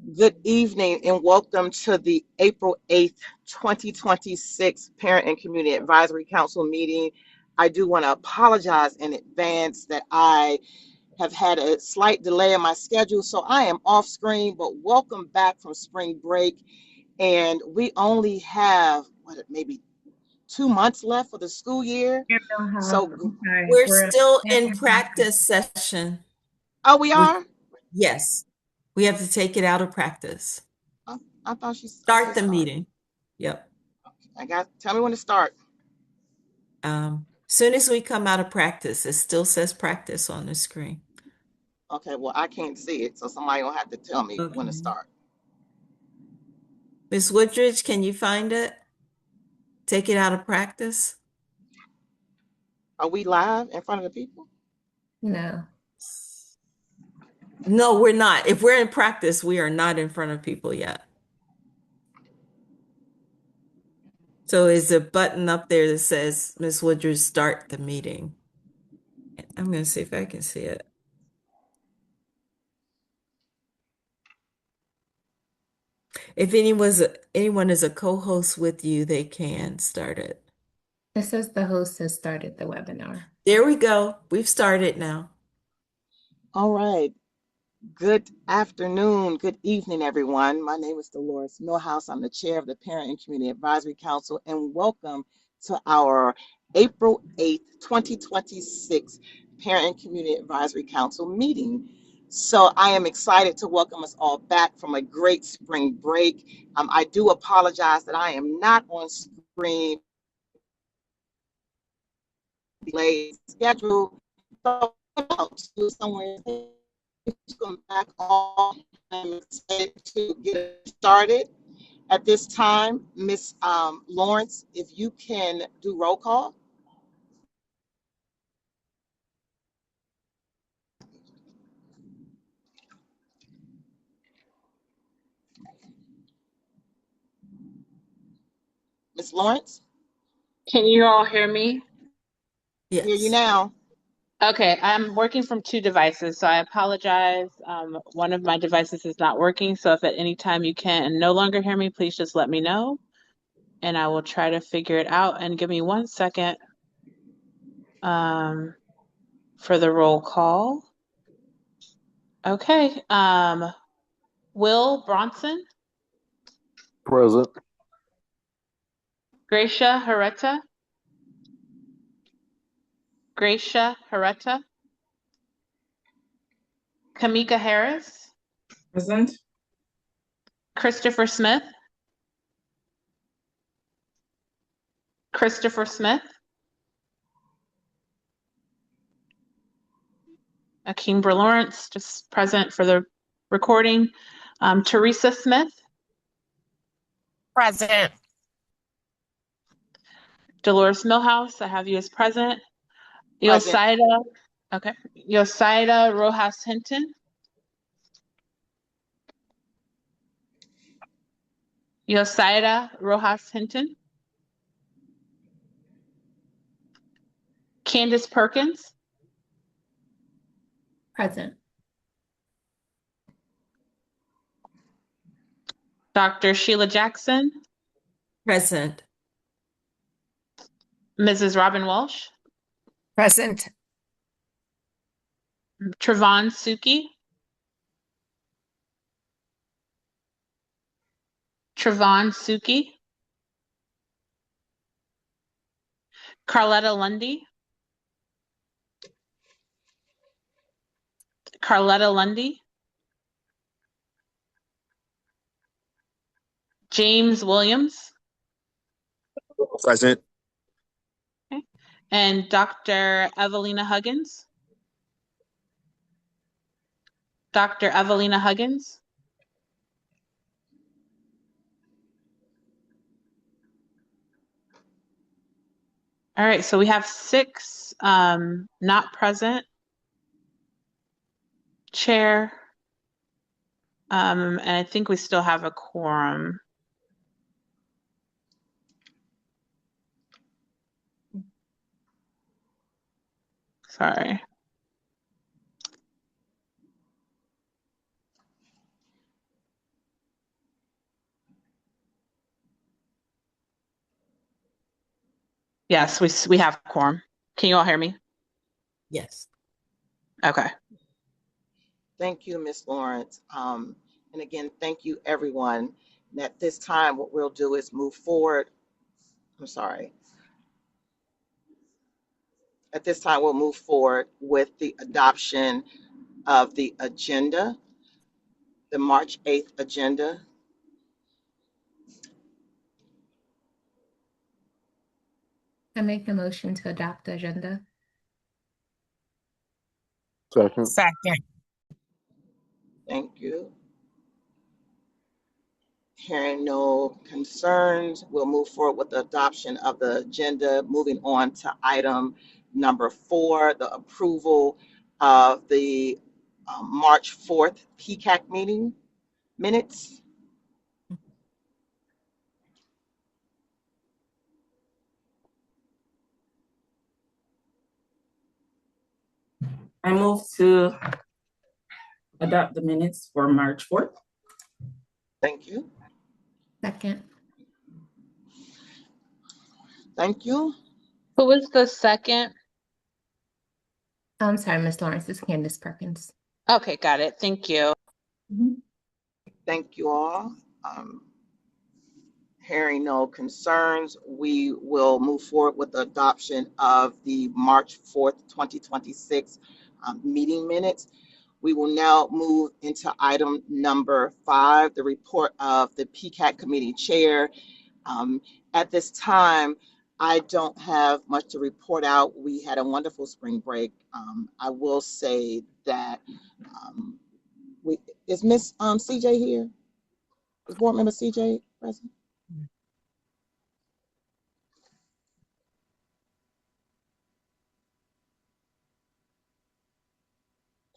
Good evening and welcome to the April 8th, 2026 Parent and Community Advisory Council meeting. I do want to apologize in advance that I have had a slight delay in my schedule, so I am off screen, but welcome back from spring break. And we only have, maybe 2 months left for the school year. So, Okay, We're we're still in practice session. oh, we We, are? yes, we have to take it out of practice. I thought I Start said the start. meeting. Yep. Tell me when to start. Soon as we come out of practice, it still says practice on the screen. Okay, well, I can't see it, so somebody will have to tell me when to Okay. start. Miss Woodridge, can you find it? Take it out of practice? Are we live in front of the people? no. No, we're not. If we're in practice, we are not in front of people yet. So is a button up there that says Miss Woodridge start the meeting? I'm going to see if I can see it. If anyone is a co-host with you, they can start it. It says the host has started the webinar. There we go. We've started now. All right. Good afternoon, good evening, everyone. My name is Dolores Millhouse. I'm the chair of the Parent and Community Advisory Council, and welcome to our April 8th, 2026 Parent and Community Advisory Council meeting. So I am excited to welcome us all back from a great spring break. I do apologize that I am not on screen, delayed schedule. So somewhere come back on. I'm excited to get started. At this time, Miss Lawrence, if you can do roll call. Miss Lawrence, Can you all hear me? hear you Yes. now. Okay, I'm working from two devices, so I apologize. One of my devices is not working, so if at any time you can no longer hear me, please just let me know, and I will try to figure it out. And give me 1 second um, for the roll call. Okay, Will Bronson, Present. Gracia Hereta, Gracia Hereta, Kamika Harris, Present. Christopher Smith, Christopher Smith, Kimbra Lawrence, just present for the recording. Teresa Smith, Present. Dolores Millhouse, I have you as present. Present. Yosaida, okay. Yosaida Rojas Hinton. Yosaida Rojas Hinton. Candace Perkins. Present. Dr. Sheila Jackson. Present. Mrs. Robin Walsh. Present. Trevon Suki. Trevon Suki. Carletta Lundy. Carletta Lundy. James Williams. Present. Okay. And Dr. Evelina Huggins. Dr. Evelina Huggins. All right, so we have 6 not present. Chair, and I think we still have a quorum. Sorry. Yes, we have quorum. Can you all hear me? Yes. Okay. Thank you, Ms. Lawrence. And again, thank you, everyone. And at this time, what we'll do is move forward. I'm sorry. At this time, we'll move forward with the adoption of the agenda, the March 8th agenda. I make a motion to adopt the agenda. Second. Second. Thank you. Hearing no concerns, we'll move forward with the adoption of the agenda. Moving on to item number 4, the approval of the March 4th PCAC meeting minutes. I move to adopt the minutes for March 4th. Thank you. Second. Thank you. Who was the second? I'm sorry, Ms. Lawrence, it's Candace Perkins. Okay, got it. Thank you. Thank you all. Hearing no concerns, we will move forward with the adoption of the March 4th, 2026 meeting minutes. We will now move into item number 5, the report of the PCAC committee chair. At this time, I don't have much to report out. We had a wonderful spring break. I will say that is Miss CJ here? Is board member CJ present?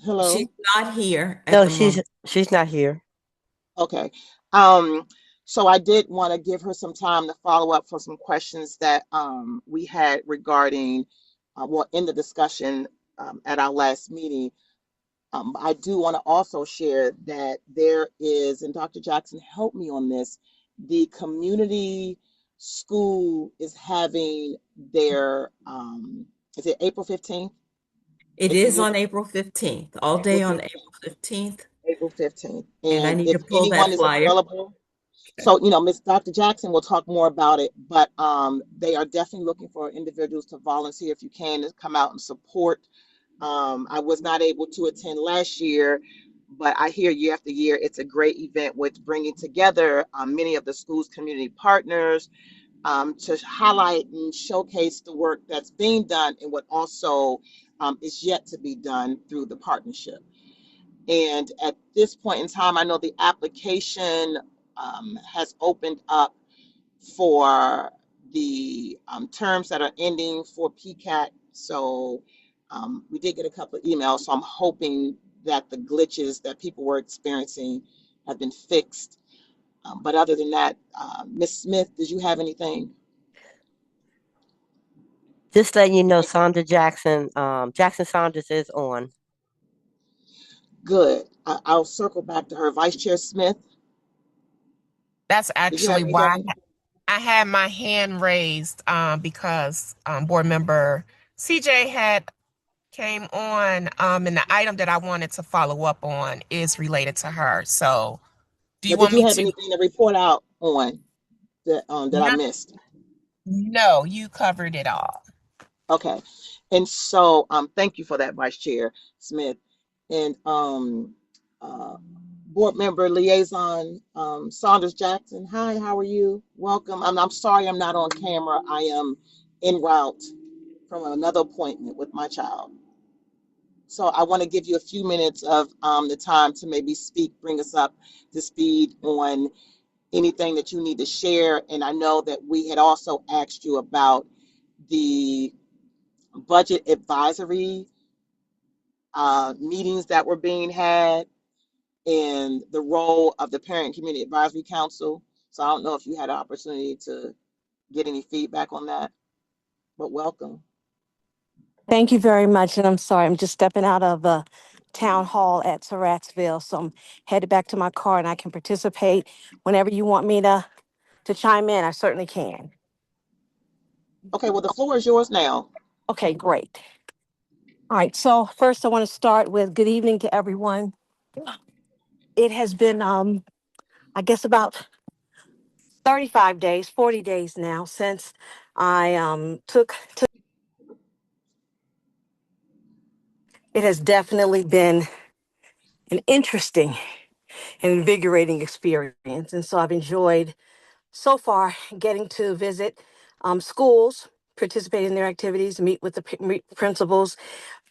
Hello? She's not here at No, the moment. she's not here. Okay. So I did want to give her some time to follow up for some questions that we had regarding, in the discussion at our last meeting. I do want to also share that there is, and Dr. Jackson, help me on this, the community school is having their, is it April 15th? It is on April 15th, all day on April 15th. April 15th. And I And need if to pull that anyone is flyer. available, so, Miss Dr. Jackson will talk more about it, but they are definitely looking for individuals to volunteer if you can to come out and support. I was not able to attend last year, but I hear year after year, it's a great event with bringing together many of the school's community partners to highlight and showcase the work that's being done and what also is yet to be done through the partnership. And at this point in time, I know the application has opened up for the terms that are ending for PCAT. So we did get a couple of emails. So I'm hoping that the glitches that people were experiencing have been fixed. But other than that, Ms. Smith, did you have anything? Just letting you know, Sandra Jackson, Jackson Saunders is on. Good. I'll circle back to her. Vice Chair Smith. That's Did you have actually why anything? I had my hand raised because board member CJ came on and the item that I wanted to follow up on is related to her. So do you But want did you me have to? anything to report out on that I missed? No, you covered it all. Okay. And so thank you for that, Vice Chair Smith. And board member liaison Saunders Jackson. Hi, how are you? Welcome. I'm sorry I'm not on camera. I am en route from another appointment with my child. So I want to give you a few minutes of the time to maybe speak, bring us up to speed on anything that you need to share. And I know that we had also asked you about the budget advisory meetings that were being had and the role of the Parent Community Advisory Council. So I don't know if you had an opportunity to get any feedback on that, but welcome. Thank you very much. And I'm sorry, I'm just stepping out of the town hall at Surrattsville. So I'm headed back to my car and I can participate whenever you want me to chime in. I certainly can. Okay, well, the floor is yours now. Okay, great. All right, so first I want to start with good evening to everyone. It has been, I guess, about 35 days, 40 days now since I took. It has definitely been an interesting and invigorating experience. And so I've enjoyed so far getting to visit schools, participate in their activities, meet with the principals,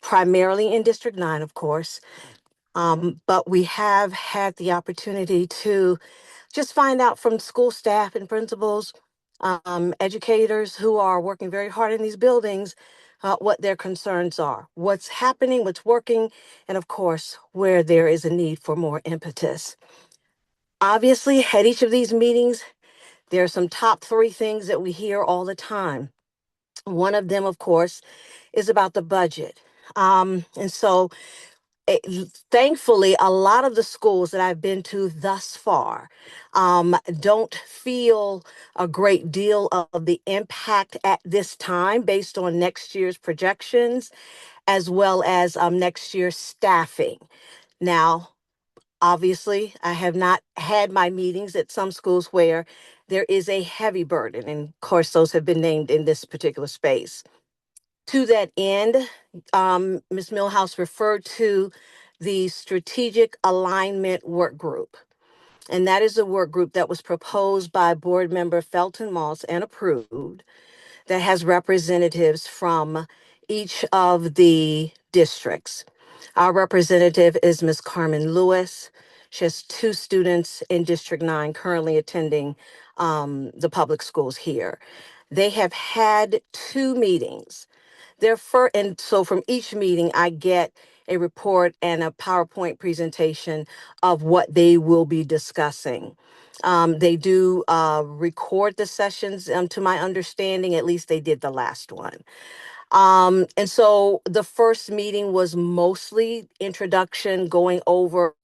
primarily in District 9, of course. But we have had the opportunity to just find out from school staff and principals, educators who are working very hard in these buildings, what their concerns are, what's happening, what's working, and of course, where there is a need for more impetus. Obviously, at each of these meetings, there are some top 3 things that we hear all the time. One of them, of course, is about the budget. And so thankfully, a lot of the schools that I've been to thus far don't feel a great deal of the impact at this time based on next year's projections, as well as next year's staffing. Now, obviously, I have not had my meetings at some schools where there is a heavy burden, and of course, those have been named in this particular space. To that end, Ms. Millhouse referred to the Strategic Alignment Work Group. And that is a work group that was proposed by board member Felton Moss and approved, that has representatives from each of the districts. Our representative is Ms. Carmen Lewis. She has 2 students in District 9 currently attending the public schools here. They have had 2 meetings. And so from each meeting, I get a report and a PowerPoint presentation of what they will be discussing. They do record the sessions, to my understanding, at least they did the last one. And so the first meeting was mostly introduction, going over,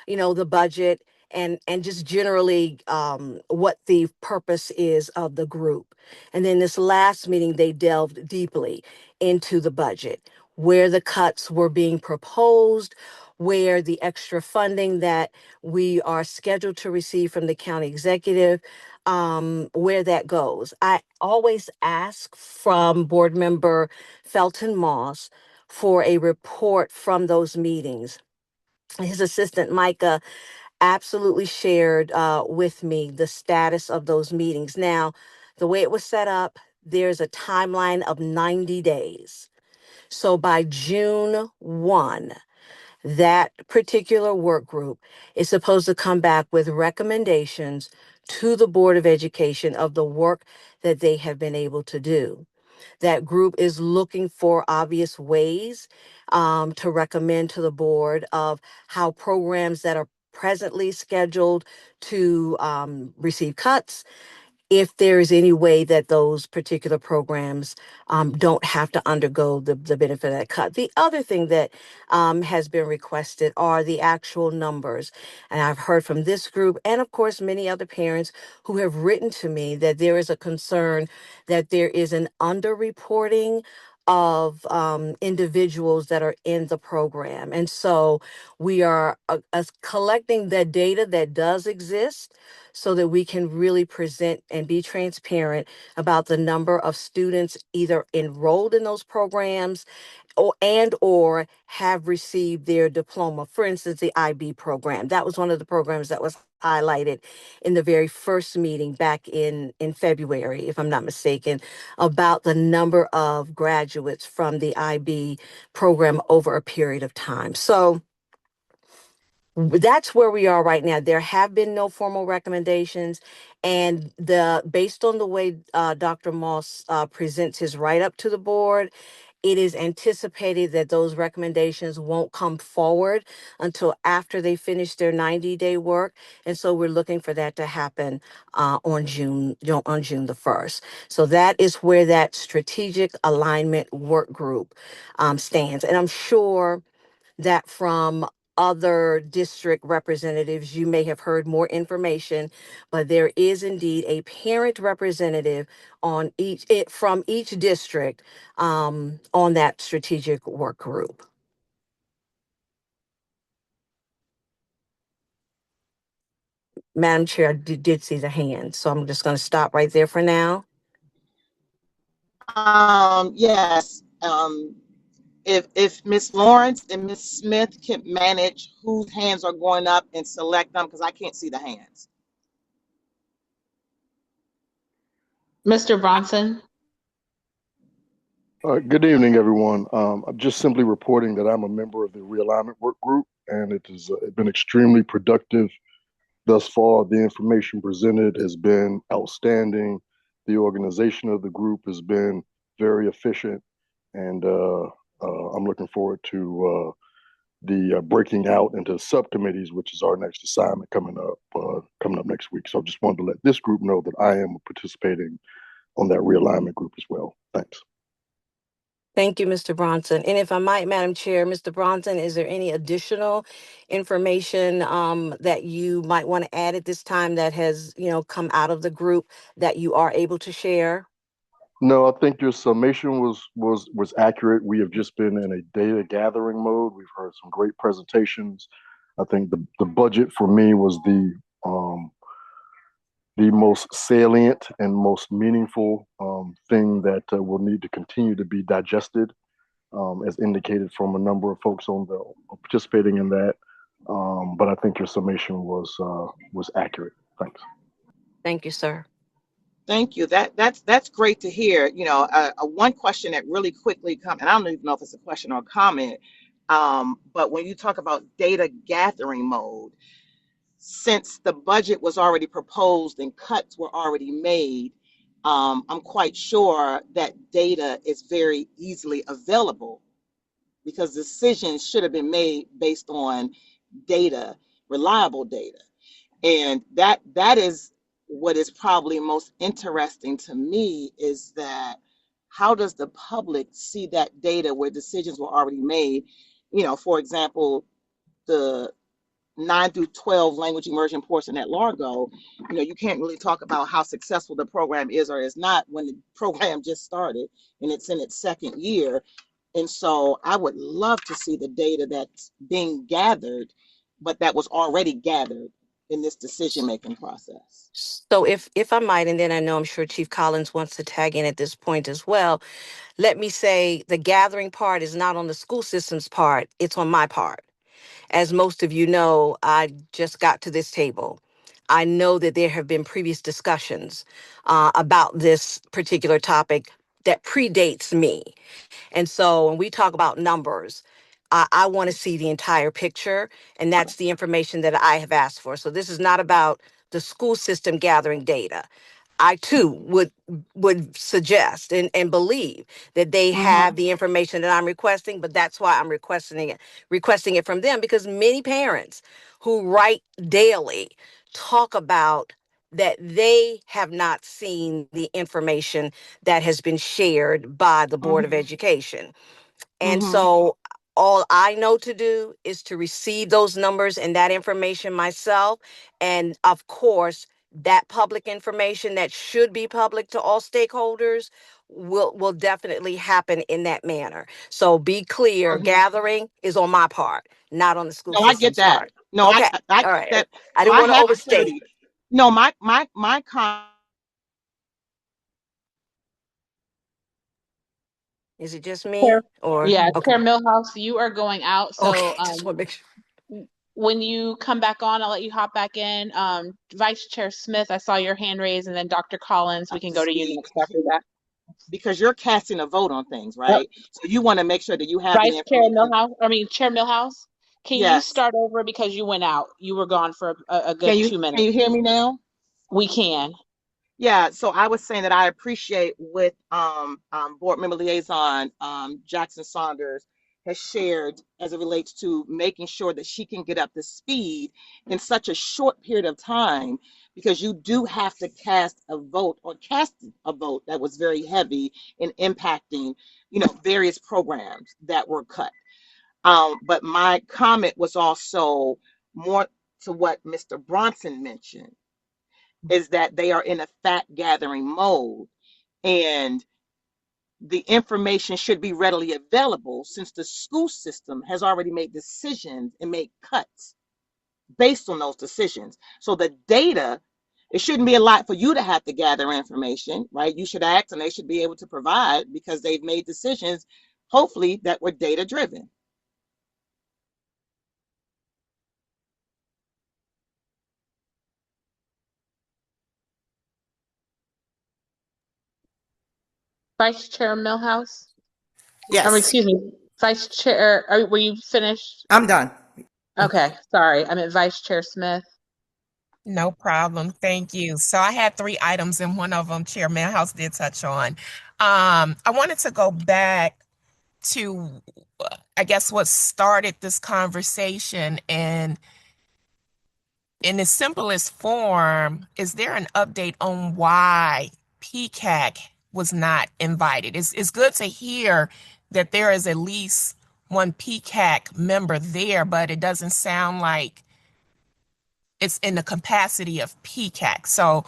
the budget and just generally what the purpose is of the group. And then this last meeting, they delved deeply into the budget, where the cuts were being proposed, where the extra funding that we are scheduled to receive from the county executive, where that goes. I always ask from board member Felton Moss for a report from those meetings. His assistant Micah absolutely shared with me the status of those meetings. Now, the way it was set up, there's a timeline of 90 days. So by June 1, that particular work group is supposed to come back with recommendations to the Board of Education of the work that they have been able to do. That group is looking for obvious ways to recommend to the board of how programs that are presently scheduled to receive cuts, if there is any way that those particular programs don't have to undergo the benefit of that cut. The other thing that has been requested are the actual numbers. And I've heard from this group and, of course, many other parents who have written to me that there is a concern that there is an underreporting of individuals that are in the program. And so we are collecting the data that does exist so that we can really present and be transparent about the number of students either enrolled in those programs or have received their diploma. For instance, the IB program. That was one of the programs that was highlighted in the very first meeting back in February, if I'm not mistaken, about the number of graduates from the IB program over a period of time. So that's where we are right now. There have been no formal recommendations, and based on the way Dr. Moss presents his write-up to the board, it is anticipated that those recommendations won't come forward until after they finish their 90-day work. And so we're looking for that to happen on June the 1st. So that is where that strategic alignment work group stands. And I'm sure that from other district representatives, you may have heard more information, but there is indeed a parent representative on from each district on that strategic work group. Madam Chair, I did see the hand, so I'm just going to stop right there for now. Yes. If Ms. Lawrence and Ms. Smith can manage whose hands are going up and select them, because I can't see the hands. Mr. Bronson? Good evening, everyone. I'm just simply reporting that I'm a member of the realignment work group, and it has been extremely productive thus far. The information presented has been outstanding. The organization of the group has been very efficient, and I'm looking forward to the breaking out into subcommittees, which is our next assignment coming up next week. So I just wanted to let this group know that I am participating on that realignment group as well. Thanks. Thank you, Mr. Bronson. And if I might, Madam Chair, Mr. Bronson, is there any additional information that you might want to add at this time that has, come out of the group that you are able to share? No, I think your summation was accurate. We have just been in a data gathering mode. We've heard some great presentations. I think the budget for me was the most salient and most meaningful thing that will need to continue to be digested, as indicated from a number of folks participating in that. But I think your summation was accurate. Thanks. Thank you, sir. Thank you. That's great to hear. One question that really quickly comes, and I don't even know if it's a question or a comment, but when you talk about data gathering mode, since the budget was already proposed and cuts were already made, I'm quite sure that data is very easily available because decisions should have been made based on data, reliable data. And that is what is probably most interesting to me, is that how does the public see that data where decisions were already made? For example, the 9 through 12 language immersion portion at Largo, you can't really talk about how successful the program is or is not when the program just started and it's in its second year. And so I would love to see the data that's being gathered, but that was already gathered in this decision-making process. So if I might, and then I know I'm sure Chief Collins wants to tag in at this point as well, let me say the gathering part is not on the school system's part, it's on my part. As most of you know, I just got to this table. I know that there have been previous discussions about this particular topic that predates me. And so when we talk about numbers, I want to see the entire picture, and that's the information that I have asked for. So this is not about the school system gathering data. I too would suggest and believe that they have the information that I'm requesting, but that's why I'm requesting it from them, because many parents who write daily talk about that they have not seen the information that has been shared by the Board of Education. And so all I know to do is to receive those numbers and that information myself. And of course, that public information that should be public to all stakeholders will definitely happen in that manner. So be clear, gathering is on my part, not on the school No, I get system's that. part. No, Okay. I All right. that. I So didn't I want to have overstate. clarity. No, my comment. Is it just me or Yeah, okay? Chair Millhouse, you are going out. So Okay, just want to make sure. when you come back on, I'll let you hop back in. Vice Chair Smith, I saw your hand raised, and then Dr. Collins, we can go to you next after that. Because you're casting a vote on things, right? So you want to make sure that you have the Vice Chair information. Chair Millhouse, can you Yes. start over because you went out? You were gone for a good Can you 2 minutes. Can you hear me now? We can. Yeah, so I was saying that I appreciate what Board Member Liaison Jackson Saunders has shared as it relates to making sure that she can get up to speed in such a short period of time, because you do have to cast a vote that was very heavy in impacting, various programs that were cut. But my comment was also more to what Mr. Bronson mentioned, is that they are in a fact gathering mode, and the information should be readily available since the school system has already made decisions and made cuts based on those decisions. So the data, it shouldn't be a lot for you to have to gather information, right? You should act and they should be able to provide because they've made decisions, hopefully, that were data driven. Vice Chair Millhouse? Yes, Excuse me, Vice Chair, were you finished? I'm done. Okay, sorry. I meant Vice Chair Smith. No problem. Thank you. So I had 3 items, and one of them Chair Manhouse did touch on. I wanted to go back to, I guess, what started this conversation, and in its simplest form, is there an update on why PCAC was not invited? It's good to hear that there is at least one PCAC member there, but it doesn't sound like it's in the capacity of PCAC. So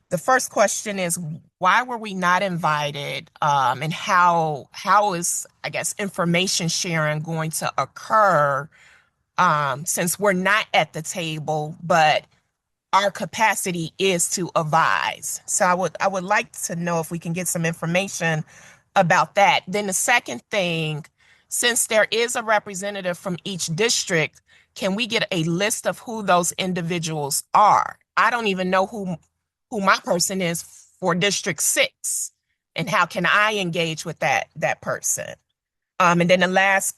the first question is, why were we not invited? And how is, I guess, information sharing going to occur, since we're not at the table, but our capacity is to advise? So I would like to know if we can get some information about that. Then the second thing, since there is a representative from each district, can we get a list of who those individuals are? I don't even know who my person is for District 6, and how can I engage with that person? And then the last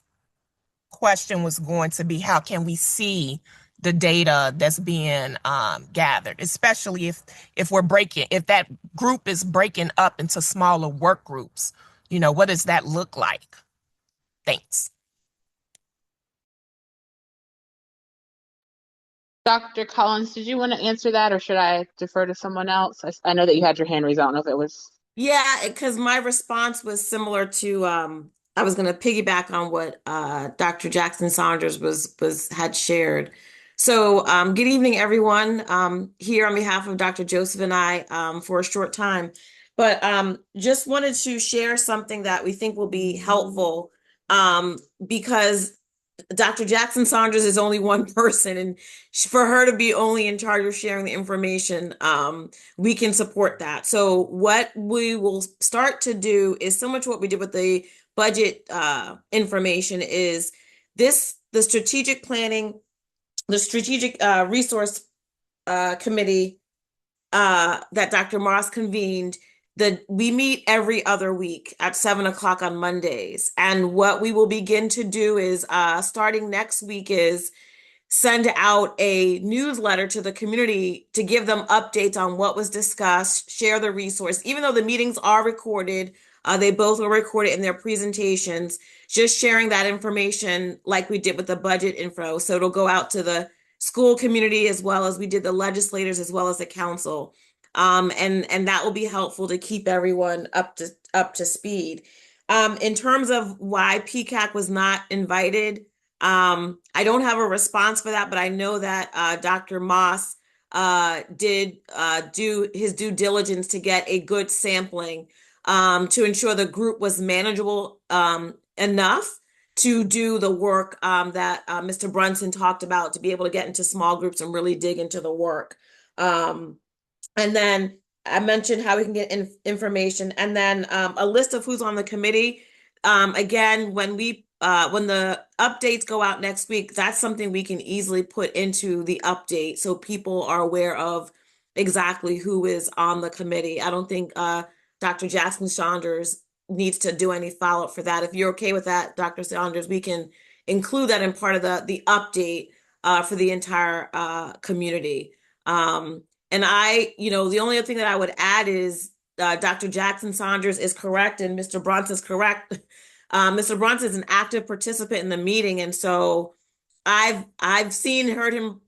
question was going to be, how can we see the data that's being gathered, especially if that group is breaking up into smaller work groups? What does that look like? Thanks. Dr. Collins, did you want to answer that, or should I defer to someone else? I know that you had your hand raised. I don't know if it was. Yeah, because my response was similar to I was going to piggyback on what Dr. Jackson Saunders had shared. So good evening, everyone. Here on behalf of Dr. Joseph and I for a short time, but just wanted to share something that we think will be helpful, because Dr. Jackson Saunders is only one person, and for her to be only in charge of sharing the information, we can support that. So what we will start to do is similar to what we did with the budget information, is the strategic planning, the strategic resource committee that Dr. Moss convened. We meet every other week at 7:00 on Mondays. And what we will begin to do is, starting next week, is send out a newsletter to the community to give them updates on what was discussed, share the resource. Even though the meetings are recorded, they both were recorded in their presentations, just sharing that information like we did with the budget info. So it'll go out to the school community as well as we did the legislators as well as the council. And that will be helpful to keep everyone up to speed. In terms of why PCAC was not invited, I don't have a response for that, but I know that Dr. Moss did do his due diligence to get a good sampling to ensure the group was manageable enough to do the work that Mr. Brunson talked about, to be able to get into small groups and really dig into the work. And then I mentioned how we can get information, and then a list of who's on the committee. Again, when the updates go out next week, that's something we can easily put into the update so people are aware of exactly who is on the committee. I don't think Dr. Jackson Saunders needs to do any follow-up for that. If you're okay with that, Dr. Saunders, we can include that in part of the update for the entire community. And the only other thing that I would add is Dr. Jackson Saunders is correct and Mr. Bronson is correct. Mr. Bronson is an active participant in the meeting, and so I've heard him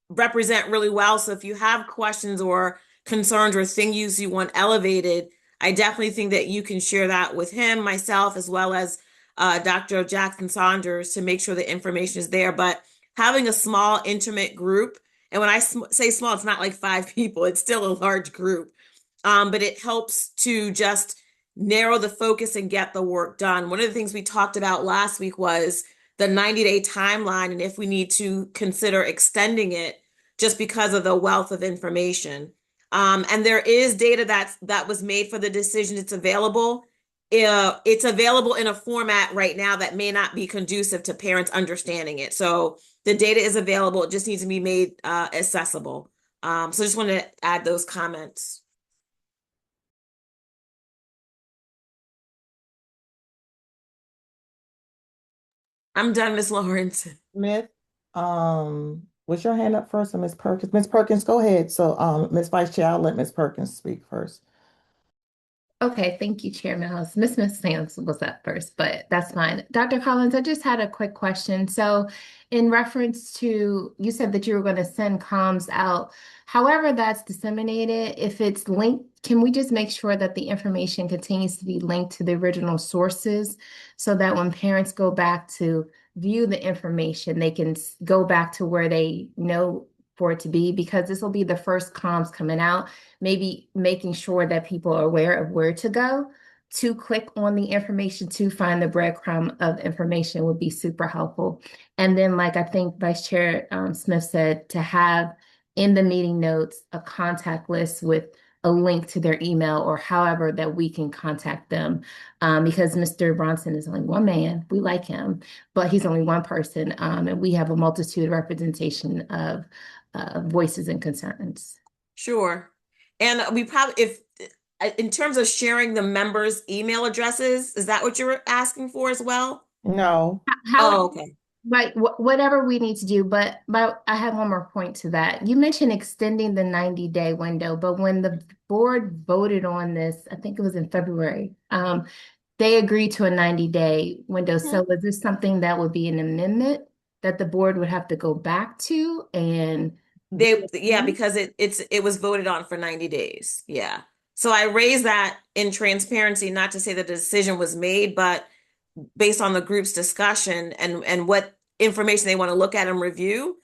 represent really well. So if you have questions or concerns or things you want elevated, I definitely think that you can share that with him, myself, as well as Dr. Jackson Saunders to make sure the information is there. But having a small, intimate group, and when I say small, it's not like 5 people, it's still a large group. But it helps to just narrow the focus and get the work done. One of the things we talked about last week was the 90-day timeline, and if we need to consider extending it just because of the wealth of information. And there is data that was made for the decision. It's available. It's available in a format right now that may not be conducive to parents understanding it. So the data is available. It just needs to be made accessible. So just wanted to add those comments. I'm done, Ms. Lawrence. Smith, was your hand up first, or Ms. Perkins? Ms. Perkins, go ahead. So, Ms. Vice Chair, I'll let Ms. Perkins speak first. Okay, thank you, Chair Mills. Miss Sands was up first, but that's fine. Dr. Collins, I just had a quick question. So in reference to, you said that you were going to send comms out. However that's disseminated, if it's linked, can we just make sure that the information continues to be linked to the original sources so that when parents go back to view the information, they can go back to where they know for it to be, because this will be the first comms coming out, maybe making sure that people are aware of where to go to click on the information to find the breadcrumb of information would be super helpful. And then, like I think Vice Chair Smith said, to have in the meeting notes a contact list with a link to their email or however that we can contact them, because Mr. Bronson is only one man. We like him, but he's only one person, and we have a multitude of representation of voices and concerns. Sure. And we probably, if in terms of sharing the members' email addresses, is that what you're asking for as well? No. Oh, okay. Right, whatever we need to do, but I have one more point to that. You mentioned extending the 90-day window, but when the board voted on this, I think it was in February, they agreed to a 90-day window. So is this something that would be an amendment that the board would have to go back to? And yeah, because it was voted on for 90 days. Yeah. So I raised that in transparency, not to say that the decision was made, but based on the group's discussion and what information they want to look at and review,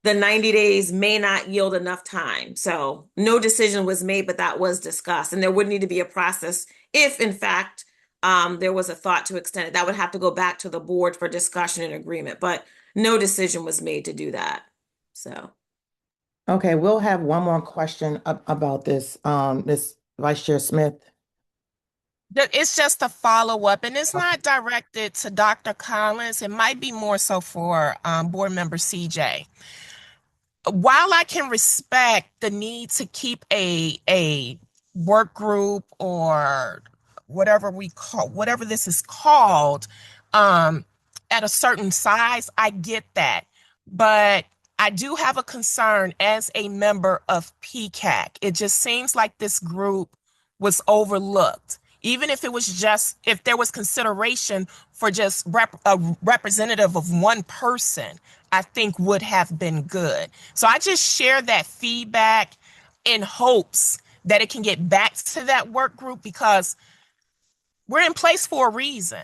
the 90 days may not yield enough time. So no decision was made, but that was discussed. And there would need to be a process if, in fact, there was a thought to extend it. That would have to go back to the board for discussion and agreement, but no decision was made to do that. So. Okay, we'll have one more question about this, Ms. Vice Chair Smith. It's just a follow-up, and it's not directed to Dr. Collins. It might be more so for board member CJ. While I can respect the need to keep a work group or whatever this is called, at a certain size, I get that. But I do have a concern as a member of PCAC. It just seems like this group was overlooked. Even if it was if there was consideration for just a representative of one person, I think would have been good. So I just share that feedback in hopes that it can get back to that work group, because we're in place for a reason.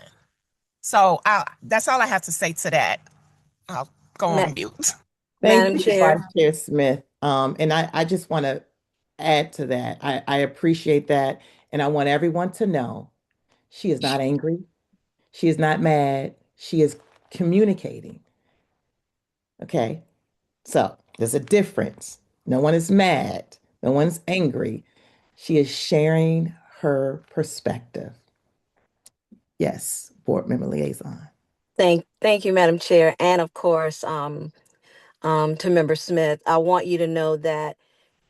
So that's all I have to say to that. I'll go on mute. Thank you, Vice Chair Smith. And I just want to add to that. I appreciate that. And I want everyone to know she is not angry. She is not mad. She is communicating. Okay. So there's a difference. No one is mad. No one's angry. She is sharing her perspective. Yes, board member liaison. Thank you, Madam Chair. And of course, to Member Smith, I want you to know that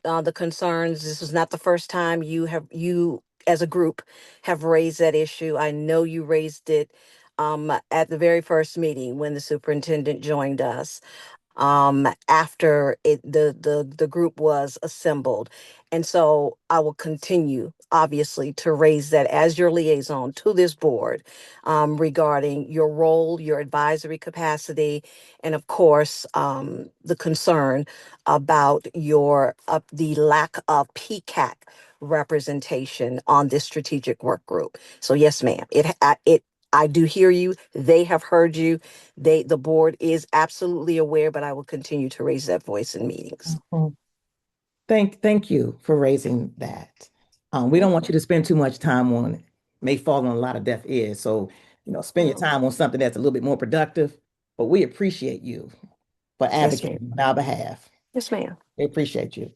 the concerns, this is not the first time you as a group have raised that issue. I know you raised it at the very first meeting when the superintendent joined us, after the group was assembled. And so I will continue, obviously, to raise that as your liaison to this board, regarding your role, your advisory capacity, and of course, the concern about the lack of PCAC representation on this strategic work group. So yes, ma'am, I do hear you. They have heard you. The board is absolutely aware, but I will continue to raise that voice in meetings. Mhm. Thank you for raising that. We don't want you to spend too much time on it. May fall on a lot of deaf ears. So, spend your time on something that's a little bit more productive. But we appreciate you for Yes, ma'am. advocating on our behalf. Yes, ma'am. We appreciate you.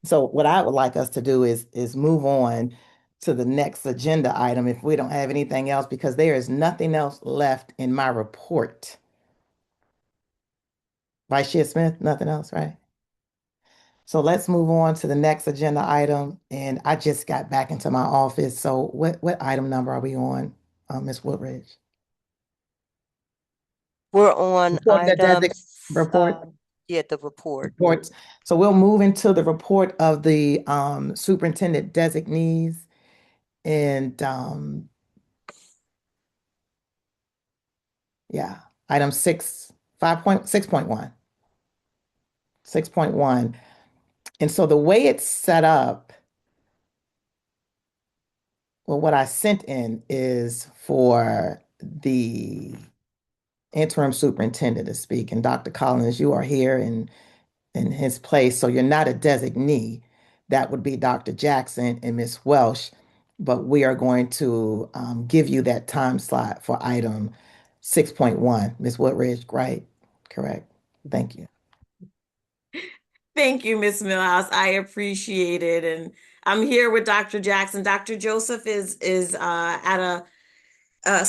So what I would like us to do is move on to the next agenda item if we don't have anything else, because there is nothing else left in my report. Vice Chair Smith, nothing else, right? So let's move on to the next agenda item. And I just got back into my office. So what item number are we on, Ms. Woodridge? We're on Report the item, report. the report. Reports. So we'll move into the report of the superintendent designees. And yeah, item 6.1. 6.1. And so the way it's set up, well, what I sent in is for the interim superintendent to speak. And Dr. Collins, you are here in his place, so you're not a designee. That would be Dr. Jackson and Ms. Welsh, but we are going to give you that time slot for item 6.1. Ms. Woodridge, right? Correct. Thank you. Thank you, Ms. Millhouse. I appreciate it. And I'm here with Dr. Jackson. Dr. Joseph is at a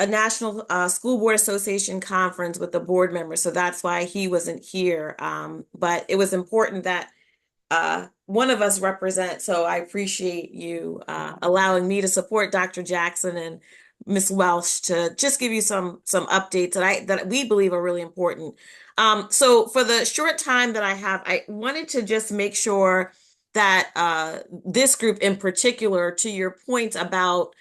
national school board association conference with the board members, so that's why he wasn't here. But it was important that one of us represent. So I appreciate you allowing me to support Dr. Jackson and Ms. Welsh to just give you some updates that we believe are really important. So for the short time that I have, I wanted to just make sure that this group in particular, to your point about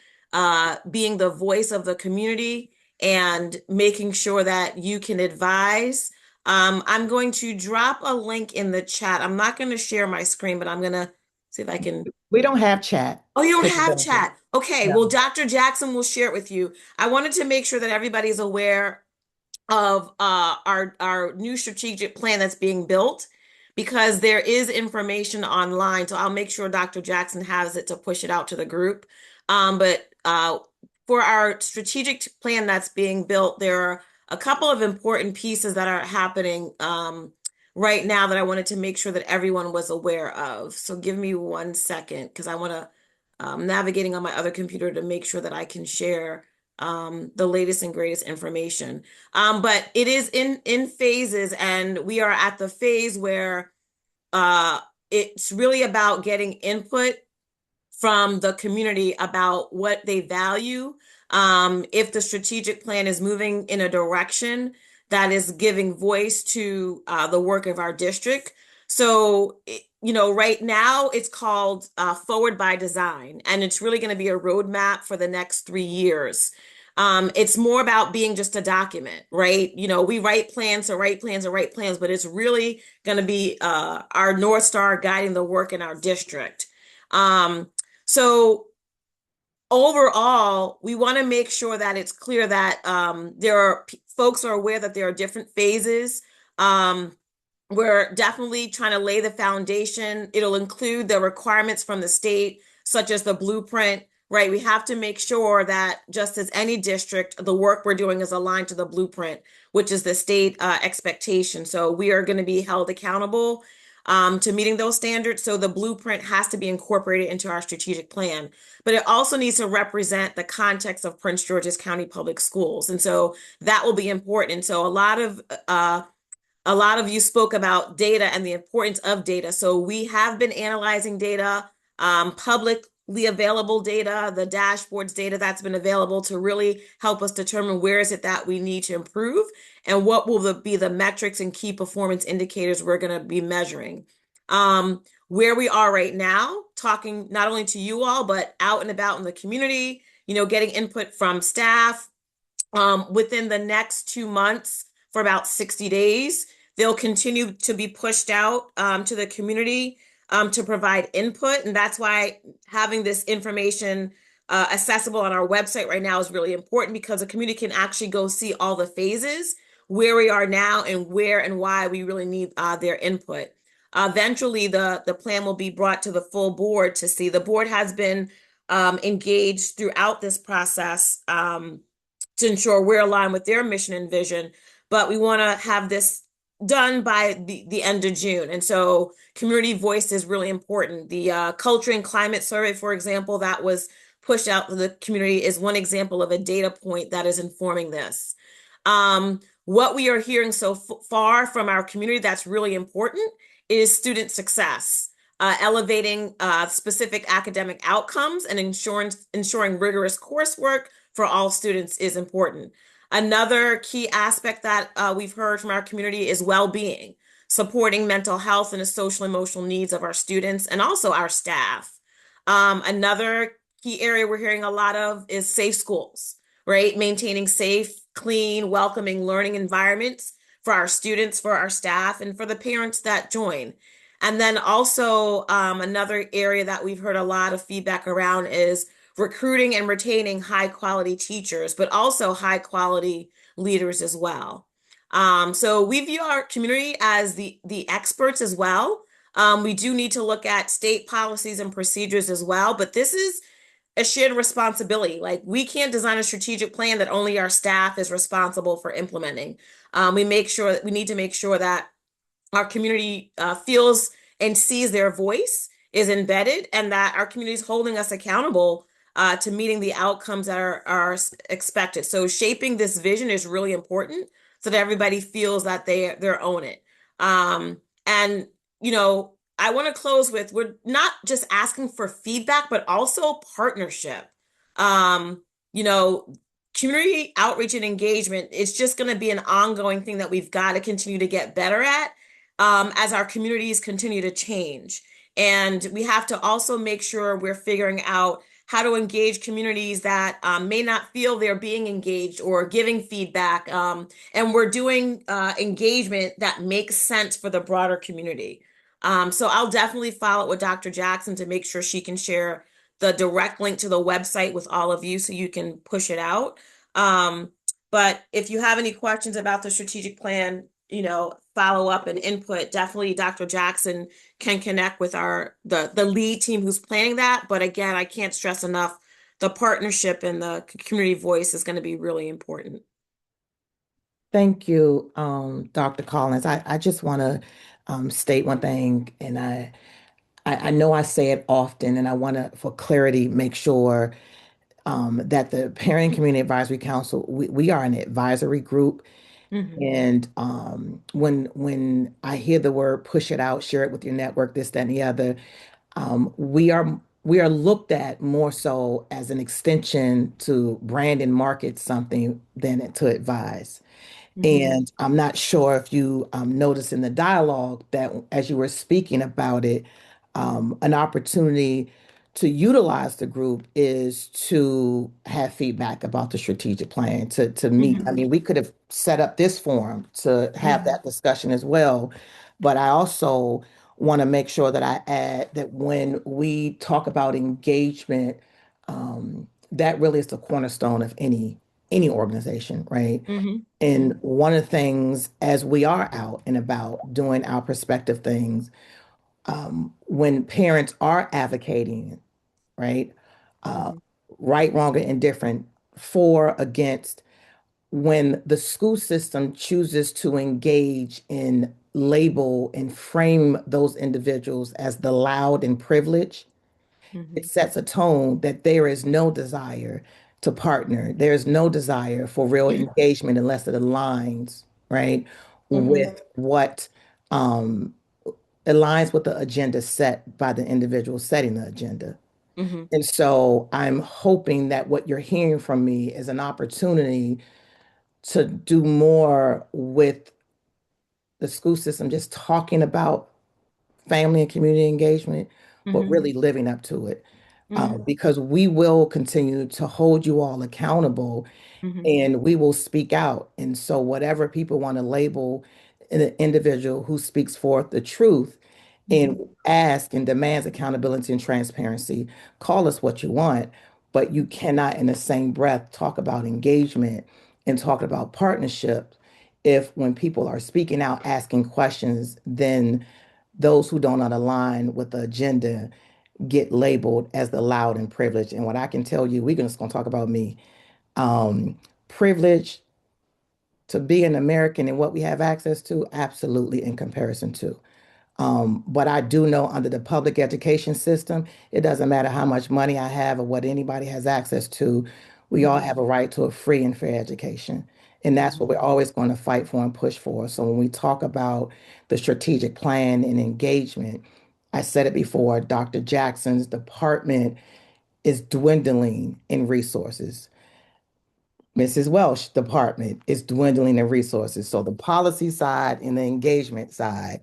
being the voice of the community and making sure that you can advise. I'm going to drop a link in the chat. I'm not going to share my screen, but I'm going to see if I can. We don't have chat. Oh, you don't have chat. Okay, No. well, Dr. Jackson will share it with you. I wanted to make sure that everybody's aware of our new strategic plan that's being built, because there is information online. So I'll make sure Dr. Jackson has it to push it out to the group. But for our strategic plan that's being built, there are a couple of important pieces that are happening right now that I wanted to make sure that everyone was aware of. So give me 1 second, because I want to navigating on my other computer to make sure that I can share the latest and greatest information. But it is in phases, and we are at the phase where it's really about getting input from the community about what they value. If the strategic plan is moving in a direction that is giving voice to the work of our district. So, right now it's called Forward by Design, and it's really going to be a roadmap for the next 3 years. It's more about being just a document, right? We write plans to write plans and write plans, but it's really going to be our North Star guiding the work in our district. So overall, we want to make sure that it's clear that folks are aware that there are different phases. We're definitely trying to lay the foundation. It'll include the requirements from the state, such as the blueprint, right? We have to make sure that, just as any district, the work we're doing is aligned to the blueprint, which is the state expectation. So we are going to be held accountable to meeting those standards. So the blueprint has to be incorporated into our strategic plan, but it also needs to represent the context of Prince George's County Public Schools. And so that will be important. And so a lot of you spoke about data and the importance of data. So we have been analyzing data, publicly available data, the dashboards data that's been available to really help us determine where is it that we need to improve and what will be the metrics and key performance indicators we're going to be measuring. Where we are right now, talking not only to you all, but out and about in the community, getting input from staff. Within the next 2 months, for about 60 days, they'll continue to be pushed out to the community to provide input. And that's why having this information accessible on our website right now is really important because the community can actually go see all the phases, where we are now, and where and why we really need their input. Eventually, the plan will be brought to the full board to see. The board has been engaged throughout this process to ensure we're aligned with their mission and vision, but we want to have this done by the end of June. And so community voice is really important. The culture and climate survey, for example, that was pushed out to the community is one example of a data point that is informing this. What we are hearing so far from our community that's really important is student success, elevating specific academic outcomes and ensuring rigorous coursework for all students is important. Another key aspect that we've heard from our community is well-being, supporting mental health and the social emotional needs of our students and also our staff. Another key area we're hearing a lot of is safe schools, right? Maintaining safe, clean, welcoming learning environments for our students, for our staff, and for the parents that join. And then also another area that we've heard a lot of feedback around is recruiting and retaining high quality teachers, but also high quality leaders as well. So we view our community as the experts as well. We do need to look at state policies and procedures as well, but this is a shared responsibility. Like we can't design a strategic plan that only our staff is responsible for implementing. We need to make sure that our community feels and sees their voice is embedded and that our community is holding us accountable to meeting the outcomes that are expected. So shaping this vision is really important so that everybody feels that they're own it. And, you know, I want to close with, we're not just asking for feedback, but also partnership. You know, community outreach and engagement is just going to be an ongoing thing that we've got to continue to get better at as our communities continue to change. And we have to also make sure we're figuring out how to engage communities that may not feel they're being engaged or giving feedback. And we're doing engagement that makes sense for the broader community. So I'll definitely follow up with Dr. Jackson to make sure she can share the direct link to the website with all of you so you can push it out. But if you have any questions about the strategic plan, you know, follow up and input, definitely Dr. Jackson can connect with the lead team who's planning that. But again, I can't stress enough, the partnership and the community voice is going to be really important. Thank you, Dr. Collins. I just want to state one thing, and I know I say it often, and I want to, for clarity, make sure that the Parent and Community Advisory Council, we are an advisory group. And when I hear the word push it out, share it with your network, this, that, and the other, we are looked at more so as an extension to brand and market something than to advise. And I'm not sure if you noticed in the dialogue that as you were speaking about it, an opportunity to utilize the group is to have feedback about the strategic plan, to meet. I mean, we could have set up this forum to have that discussion as well. But I also want to make sure that I add that when we talk about engagement, that really is the cornerstone of any organization, right? And one of the things, as we are out and about doing our perspective things, when parents are advocating, right, right, wrong, or indifferent, for, against, when the school system chooses to engage in label and frame those individuals as the loud and privileged, it sets a tone that there is no desire to partner. There is no desire for real engagement unless it aligns, right, with what aligns with the agenda set by the individual setting the agenda. And so I'm hoping that what you're hearing from me is an opportunity to do more with the school system, just talking about family and community engagement, but really living up to it. Because we will continue to hold you all accountable and we will speak out. And so, whatever people want to label an individual who speaks forth the truth and ask and demands accountability and transparency, call us what you want. but you cannot in the same breath talk about engagement and talk about partnership if when people are speaking out, asking questions, then those who don't align with the agenda get labeled as the loud and privileged. And what I can tell you, we're just going to talk about me. Privilege to be an American and what we have access to, absolutely in comparison to. But I do know under the public education system, it doesn't matter how much money I have or what anybody has access to. We all have a right to a free and fair education. And that's what we're always going to fight for and push for. So when we talk about the strategic plan and engagement, I said it before, Dr. Jackson's department is dwindling in resources. Mrs. Welsh department is dwindling in resources. So the policy side and the engagement side.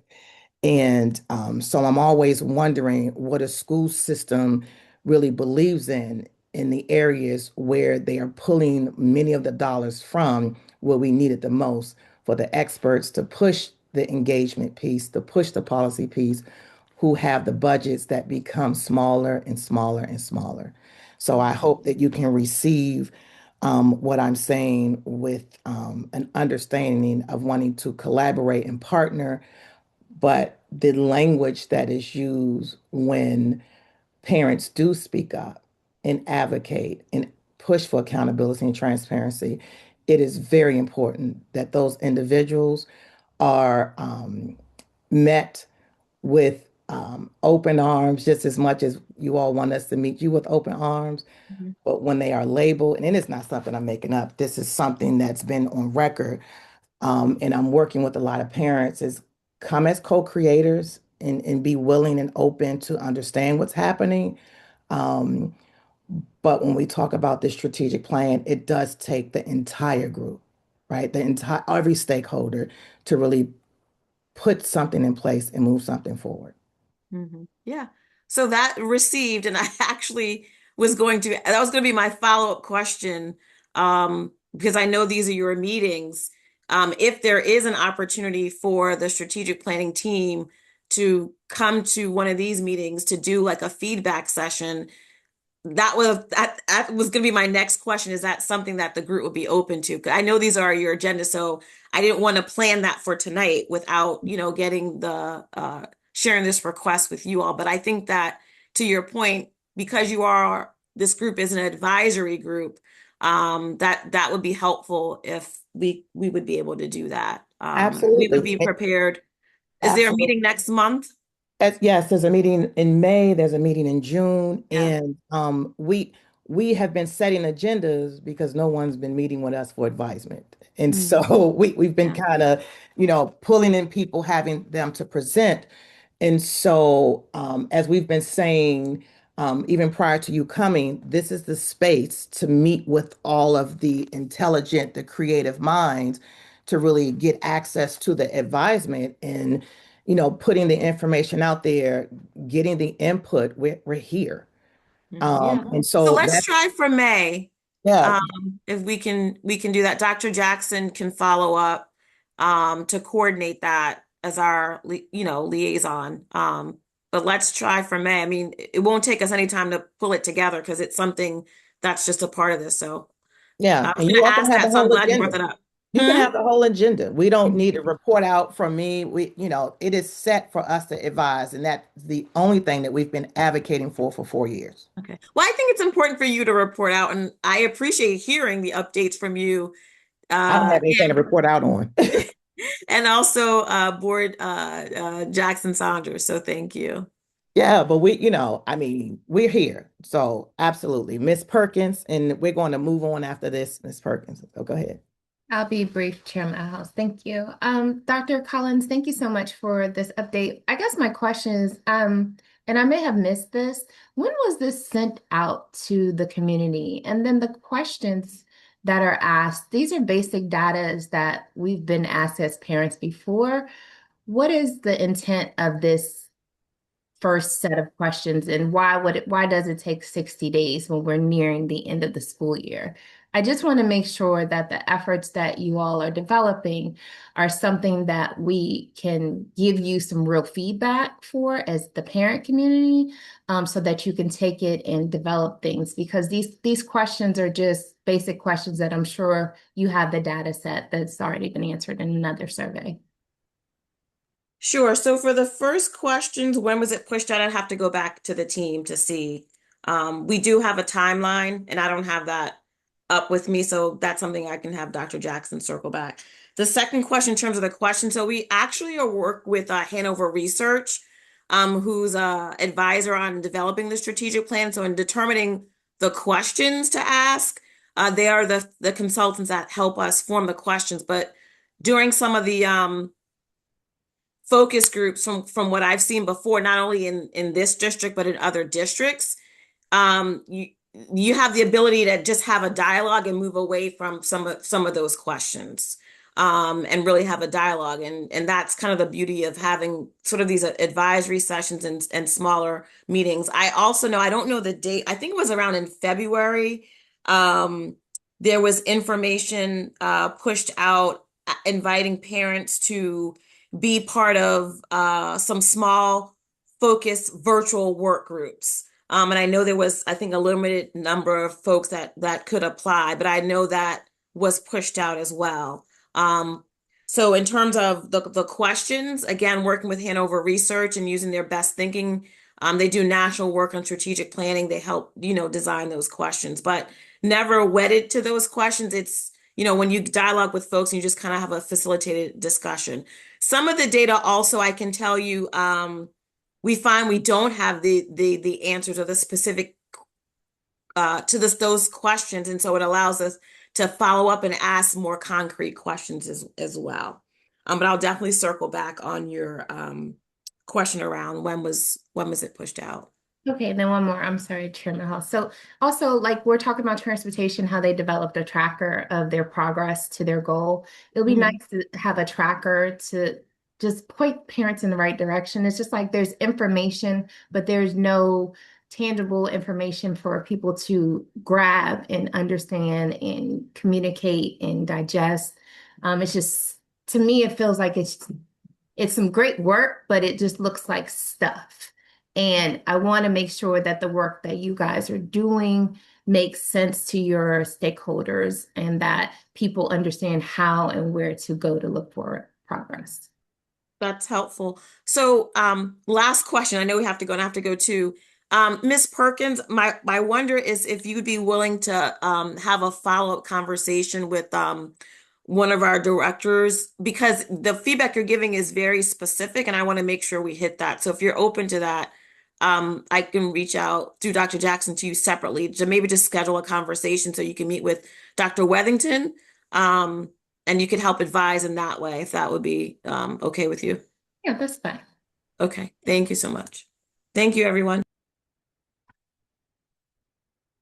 And so I'm always wondering what a school system really believes in the areas where they are pulling many of the dollars from where we need it the most for the experts to push the engagement piece, to push the policy piece, who have the budgets that become smaller and smaller and smaller. So I hope that you can receive what I'm saying with an understanding of wanting to collaborate and partner, but the language that is used when parents do speak up and advocate and push for accountability and transparency, it is very important that those individuals are met with open arms, just as much as you all want us to meet you with open arms. But when they are labeled, and it's not something I'm making up, this is something that's been on record. And I'm working with a lot of parents, is come as co-creators and be willing and open to understand what's happening. Um, but when we talk about this strategic plan, it does take the entire group, right? The entire every stakeholder to really put something in place and move something forward. Yeah. So that received, and I actually that was going to be my follow-up question, because I know these are your meetings. If there is an opportunity for the strategic planning team to come to one of these meetings to do like a feedback session, that was going to be my next question. Is that something that the group would be open to? 'Cause I know these are your agenda, so I didn't want to plan that for tonight without, getting the sharing this request with you all. But I think that, to your point, because this group is an advisory group, that would be helpful if we would be able to do that. We would be Absolutely. prepared. Is there a Absolutely. meeting next month? Yes, there's a meeting in May, there's a meeting in June, Yeah. and we have been setting agendas because no one's been meeting with us for advisement. And so we've been Yeah. kind of, pulling in people, having them to present. And so as we've been saying, even prior to you coming, this is the space to meet with all of the intelligent, the creative minds to really get access to the advisement and putting the information out there, getting the input. We're here. Yeah. And So so let's that's, try for May. yeah, If we can do that. Dr. Jackson can follow up to coordinate that as our liaison. But let's try for May. I mean, it won't take us any time to pull it together because it's something that's just a part of this. So yeah. I was And going you to all can ask have the that, so I'm whole glad you brought agenda. that up. You can have the whole agenda. We don't need a report out from me. It is set for us to advise, and that's the only thing that we've been advocating for 4 years. Okay. Well, I think it's important for you to report out, and I appreciate hearing the updates from you. I don't have anything to report out on. And also Board Jackson Saunders. So thank you. Yeah, but I mean, we're here. So absolutely. Miss Perkins, and we're going to move on after this, Miss Perkins. So go ahead. I'll be brief, Chairman House. Thank you. Dr. Collins, thank you so much for this update. I guess my question is, and I may have missed this, when was this sent out to the community? And then the questions that are asked, these are basic data that we've been asked as parents before. What is the intent of this first set of questions, and why does it take 60 days when we're nearing the end of the school year? I just want to make sure that the efforts that you all are developing are something that we can give you some real feedback for as the parent community, so that you can take it and develop things, because these questions are just basic questions that I'm sure you have the data set that's already been answered in another survey. Sure. So for the first questions, when was it pushed out? I'd have to go back to the team to see. We do have a timeline, and I don't have that up with me, so that's something I can have Dr. Jackson circle back. The second question, in terms of the question, so we actually are work with Hanover Research, who's a advisor on developing the strategic plan. So in determining the questions to ask, they are the consultants that help us form the questions. But during some of the focus groups, from what I've seen before, not only in this district but in other districts, you have the ability to just have a dialogue and move away from some of those questions, and really have a dialogue, and that's kind of the beauty of having sort of these advisory sessions and smaller meetings. I also know, I don't know the date, I think it was around in February. There was information pushed out inviting parents to be part of some small focused virtual work groups. And I know there was, I think, a limited number of folks that could apply, but I know that was pushed out as well. So in terms of the questions, again, working with Hanover Research and using their best thinking, they do national work on strategic planning. They help, design those questions, but never wedded to those questions. It's, when you dialogue with folks and you just kind of have a facilitated discussion. Some of the data also, I can tell you, we find we don't have the answers or the specific to those questions, and so it allows us to follow up and ask more concrete questions as well. But I'll definitely circle back on your question around when was it pushed out. Okay, then one more. I'm sorry, Chairman Hall. So also, like, we're talking about transportation, how they developed a tracker of their progress to their goal. It would be nice to have a tracker to just point parents in the right direction. It's just like there's information, but there's no tangible information for people to grab and understand and communicate and digest. It's just, to me, it feels like it's some great work, but it just looks like stuff. And I want to make sure that the work that you guys are doing makes sense to your stakeholders and that people understand how and where to go to look for progress. That's helpful. So, last question. I know we have to go and I have to go too. Ms. Perkins, my wonder is if you'd be willing to have a follow-up conversation with one of our directors, because the feedback you're giving is very specific and I want to make sure we hit that. So if you're open to that, I can reach out through Dr. Jackson to you separately to maybe just schedule a conversation so you can meet with Dr. Wethington, and you could help advise in that way, if that would be okay with you. Yeah, that's fine. Okay, thank you so much. Thank you, everyone.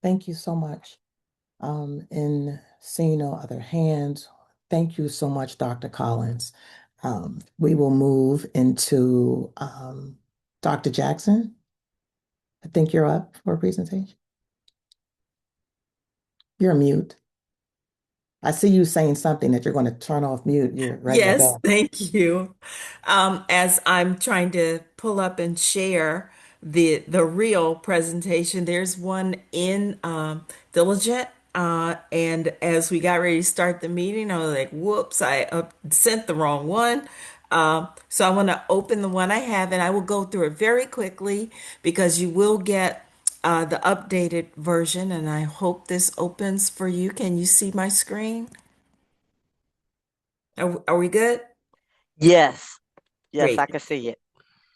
Thank you so much. And seeing no other hands, thank you so much, Dr. Collins. We will move into Dr. Jackson. I think you're up for a presentation. You're mute. I see you saying something that you're going to turn off mute. You're ready to Yes, go. thank you. As I'm trying to pull up and share the real presentation, there's one in Diligent. And as we got ready to start the meeting, I was like, whoops, I sent the wrong one. So I want to open the one I have, and I will go through it very quickly because you will get the updated version, and I hope this opens for you. Can you see my screen? Are we good? Yes. Yes, Great. I can see it.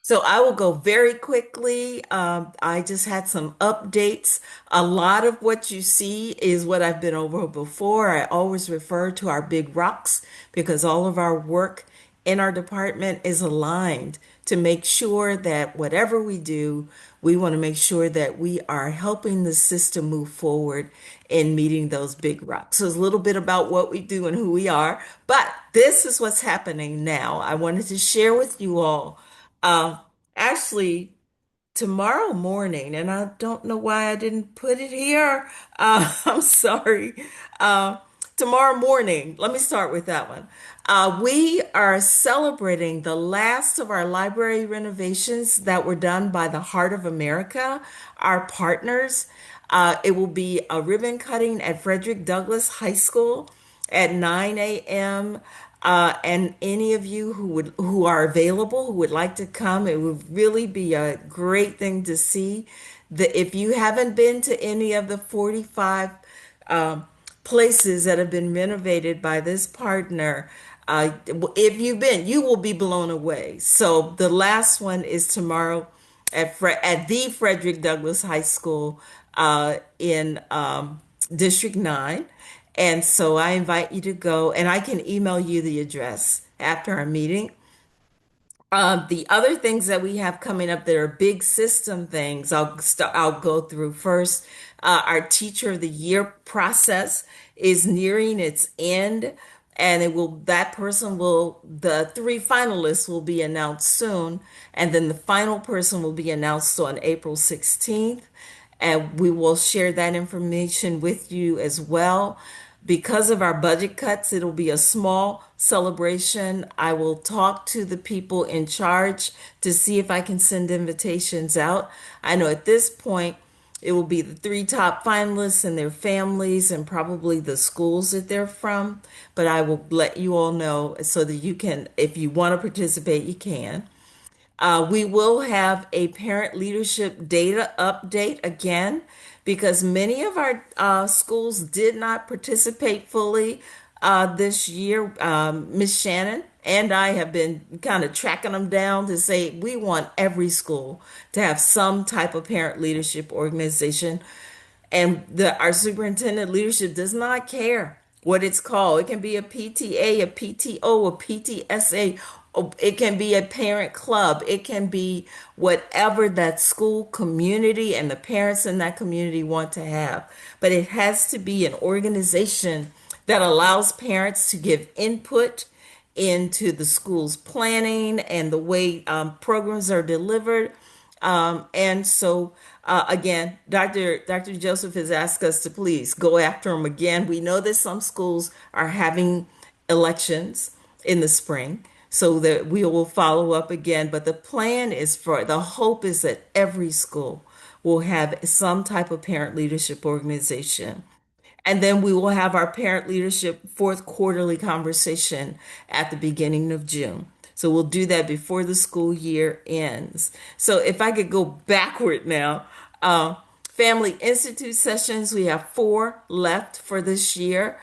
So I will go very quickly. I just had some updates. A lot of what you see is what I've been over before. I always refer to our big rocks because all of our work in our department is aligned to make sure that whatever we do, we want to make sure that we are helping the system move forward in meeting those big rocks. So it's a little bit about what we do and who we are, but this is what's happening now. I wanted to share with you all. Actually, tomorrow morning, and I don't know why I didn't put it here. I'm sorry. Uh, Tomorrow morning, let me start with that one. We are celebrating the last of our library renovations that were done by the Heart of America, our partners. It will be a ribbon cutting at Frederick Douglass High School at 9 a.m. And any of you who are available, who would like to come, it would really be a great thing to see. If you haven't been to any of the 45 um, places that have been renovated by this partner, if you've been, you will be blown away. So the last one is tomorrow at the Frederick Douglass High School in District 9. And so I invite you to go, and I can email you the address after our meeting. The other things that we have coming up that are big system things, I'll go through first. Our Teacher of the Year process is nearing its end, and the three finalists will be announced soon, and then the final person will be announced on April 16th, and we will share that information with you as well. Because of our budget cuts, it'll be a small celebration. I will talk to the people in charge to see if I can send invitations out. I know at this point, it will be the three top finalists and their families and probably the schools that they're from, but I will let you all know so that you can, if you want to participate, you can. We will have a parent leadership data update again because many of our schools did not participate fully this year. Ms. Shannon and I have been kind of tracking them down to say we want every school to have some type of parent leadership organization, and our superintendent leadership does not care what it's called. It can be a PTA, a PTO, a PTSA. It can be a parent club. It can be whatever that school community and the parents in that community want to have. But it has to be an organization that allows parents to give input into the school's planning and the way programs are delivered. And so, again, Dr. Joseph has asked us to please go after them again. We know that some schools are having elections in the spring, so that we will follow up again. But the hope is that every school will have some type of parent leadership organization. And then we will have our parent leadership fourth quarterly conversation at the beginning of June. So we'll do that before the school year ends. So if I could go backward now, Family Institute sessions, we have 4 left for this year.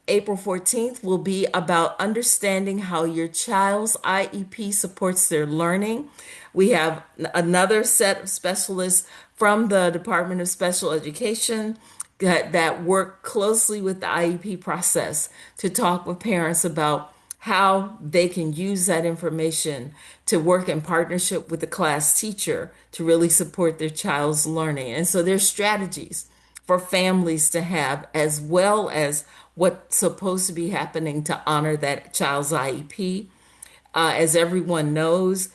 April 14th will be about understanding how your child's IEP supports their learning. We have another set of specialists from the Department of Special Education that work closely with the IEP process to talk with parents about how they can use that information to work in partnership with the class teacher to really support their child's learning. And so there's strategies for families to have, as well as what's supposed to be happening to honor that child's IEP. As everyone knows,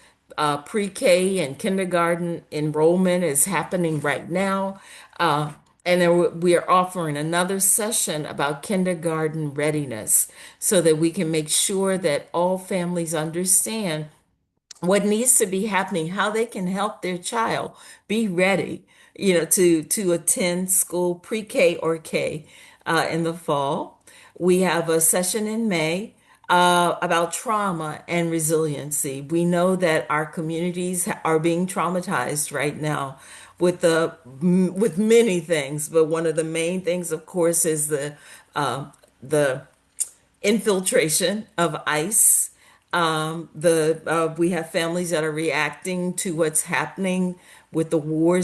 pre-K and kindergarten enrollment is happening right now. And then we are offering another session about kindergarten readiness so that we can make sure that all families understand what needs to be happening, how they can help their child be ready, to attend school pre-K or K in the fall. We have a session in May about trauma and resiliency. We know that our communities are being traumatized right now with many things, but one of the main things, of course, is the infiltration of ICE. We have families that are reacting to what's happening with the war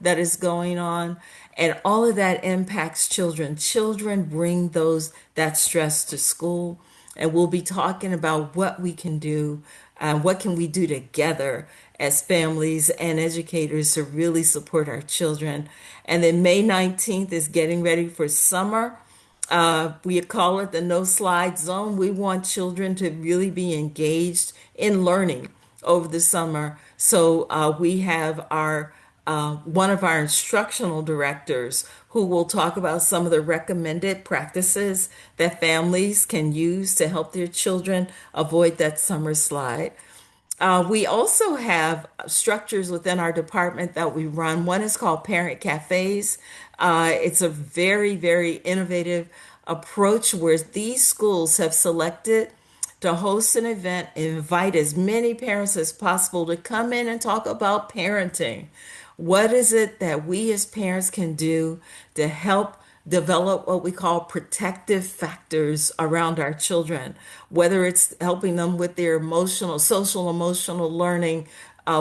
that is going on, and all of that impacts children. Children bring that stress to school, and we'll be talking about what we can do, what can we do together as families and educators to really support our children. And then May 19th is getting ready for summer. We call it the no slide zone. We want children to really be engaged in learning over the summer. So we have our one of our instructional directors who will talk about some of the recommended practices that families can use to help their children avoid that summer slide. We also have structures within our department that we run. One is called Parent Cafes. It's a very, very innovative approach where these schools have selected to host an event and invite as many parents as possible to come in and talk about parenting. What is it that we as parents can do to help develop what we call protective factors around our children, whether it's helping them with their emotional, social, emotional learning,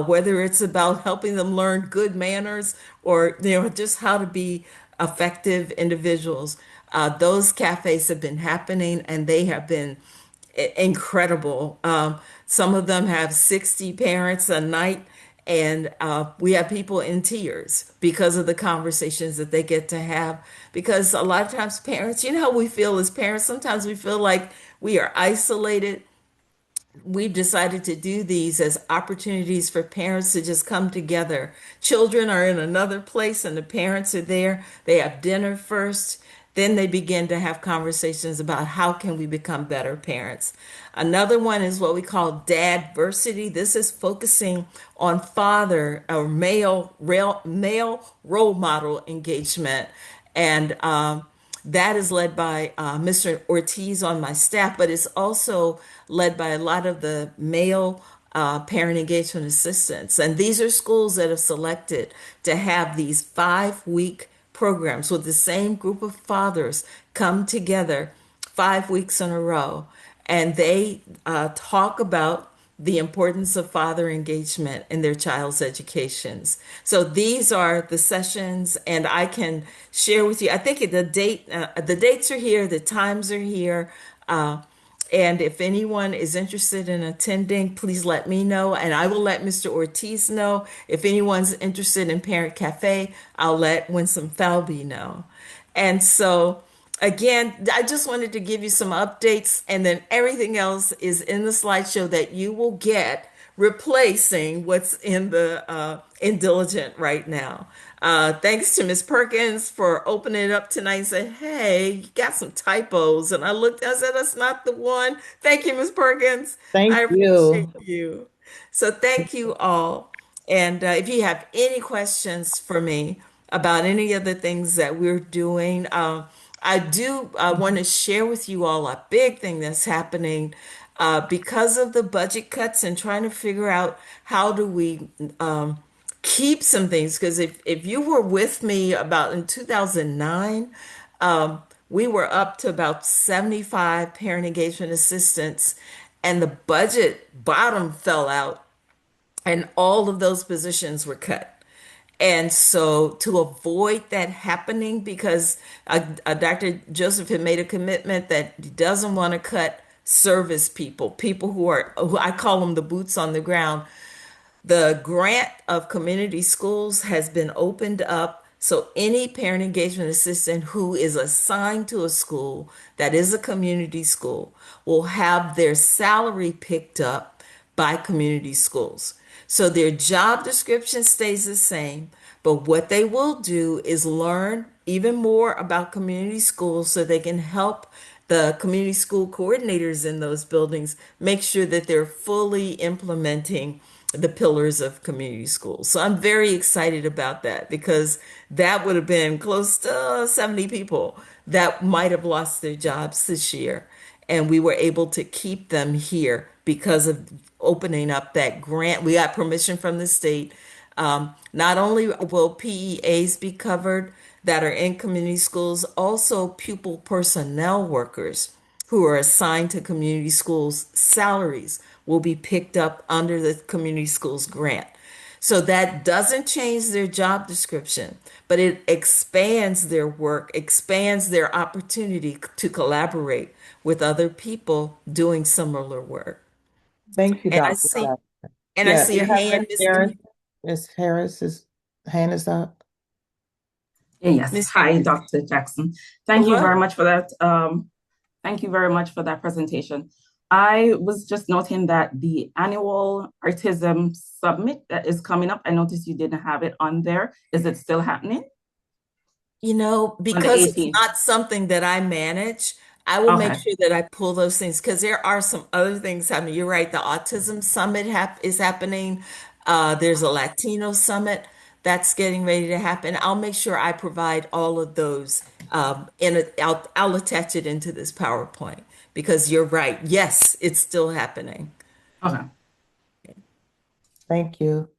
whether it's about helping them learn good manners or just how to be effective individuals. Those cafes have been happening and they have been incredible. Some of them have 60 parents a night, and we have people in tears because of the conversations that they get to have. Because a lot of times, parents, you know how we feel as parents, sometimes we feel like we are isolated. We've decided to do these as opportunities for parents to just come together. Children are in another place and the parents are there. They have dinner first. Then they begin to have conversations about how can we become better parents. Another one is what we call Dadversity. This is focusing on father or male role model engagement. And that is led by Mr. Ortiz on my staff, but it's also led by a lot of the male parent engagement assistants. And these are schools that have selected to have these 5-week programs with the same group of fathers come together 5 weeks in a row. And they talk about the importance of father engagement in their child's educations. So these are the sessions, and I can share with you. I think the dates are here, the times are here, and if anyone is interested in attending, please let me know, and I will let Mr. Ortiz know. If anyone's interested in Parent Cafe, I'll let Winsome Falby know. And so, again, I just wanted to give you some updates, and then everything else is in the slideshow that you will get, replacing what's in the in Diligent right now. Thanks to Ms. Perkins for opening it up tonight and said, hey, you got some typos. And I looked, I said, that's not the one. Thank you, Ms. Perkins. Thank I you. appreciate you. So thank you all. And if you have any questions for me about any of the things that we're doing, I do want to share with you all a big thing that's happening because of the budget cuts and trying to figure out how do we keep some things. Because if you were with me about in 2009, we were up to about 75 parent engagement assistants, and the budget bottom fell out, and all of those positions were cut. And so to avoid that happening, because Dr. Joseph had made a commitment that he doesn't want to cut service people, people who I call them the boots on the ground. The grant of community schools has been opened up. So any parent engagement assistant who is assigned to a school that is a community school will have their salary picked up by community schools. So their job description stays the same, but what they will do is learn even more about community schools so they can help the community school coordinators in those buildings make sure that they're fully implementing the pillars of community schools. So I'm very excited about that because that would have been close to 70 people that might have lost their jobs this year. And we were able to keep them here because of opening up that grant. We got permission from the state. Not only will PEAs be covered that are in community schools, also pupil personnel workers who are assigned to community schools' salaries will be picked up under the community schools grant. So that doesn't change their job description, but it expands their work, expands their opportunity to collaborate with other people doing similar work. Thank you, And I Dr. see, Jackson. and I Yeah, see you a have hand, Ms. Harris. Ms. Harris's hand is up. Yes. Ms. Hi, Harris. Dr. Jackson. Thank you Hello. very much for that. Thank you very much for that presentation. I was just noting that the annual Autism Summit that is coming up, I noticed you didn't have it on there. Is it still happening You know, on the because it's 18th? not something that I manage, I will make Okay. sure that I pull those things because there are some other things happening. You're right, the Autism Summit is happening. There's a Latino Summit that's getting ready to happen. I'll make sure I provide all of those I'll attach it into this PowerPoint because you're right. Yes, it's still happening. Okay. Thank you.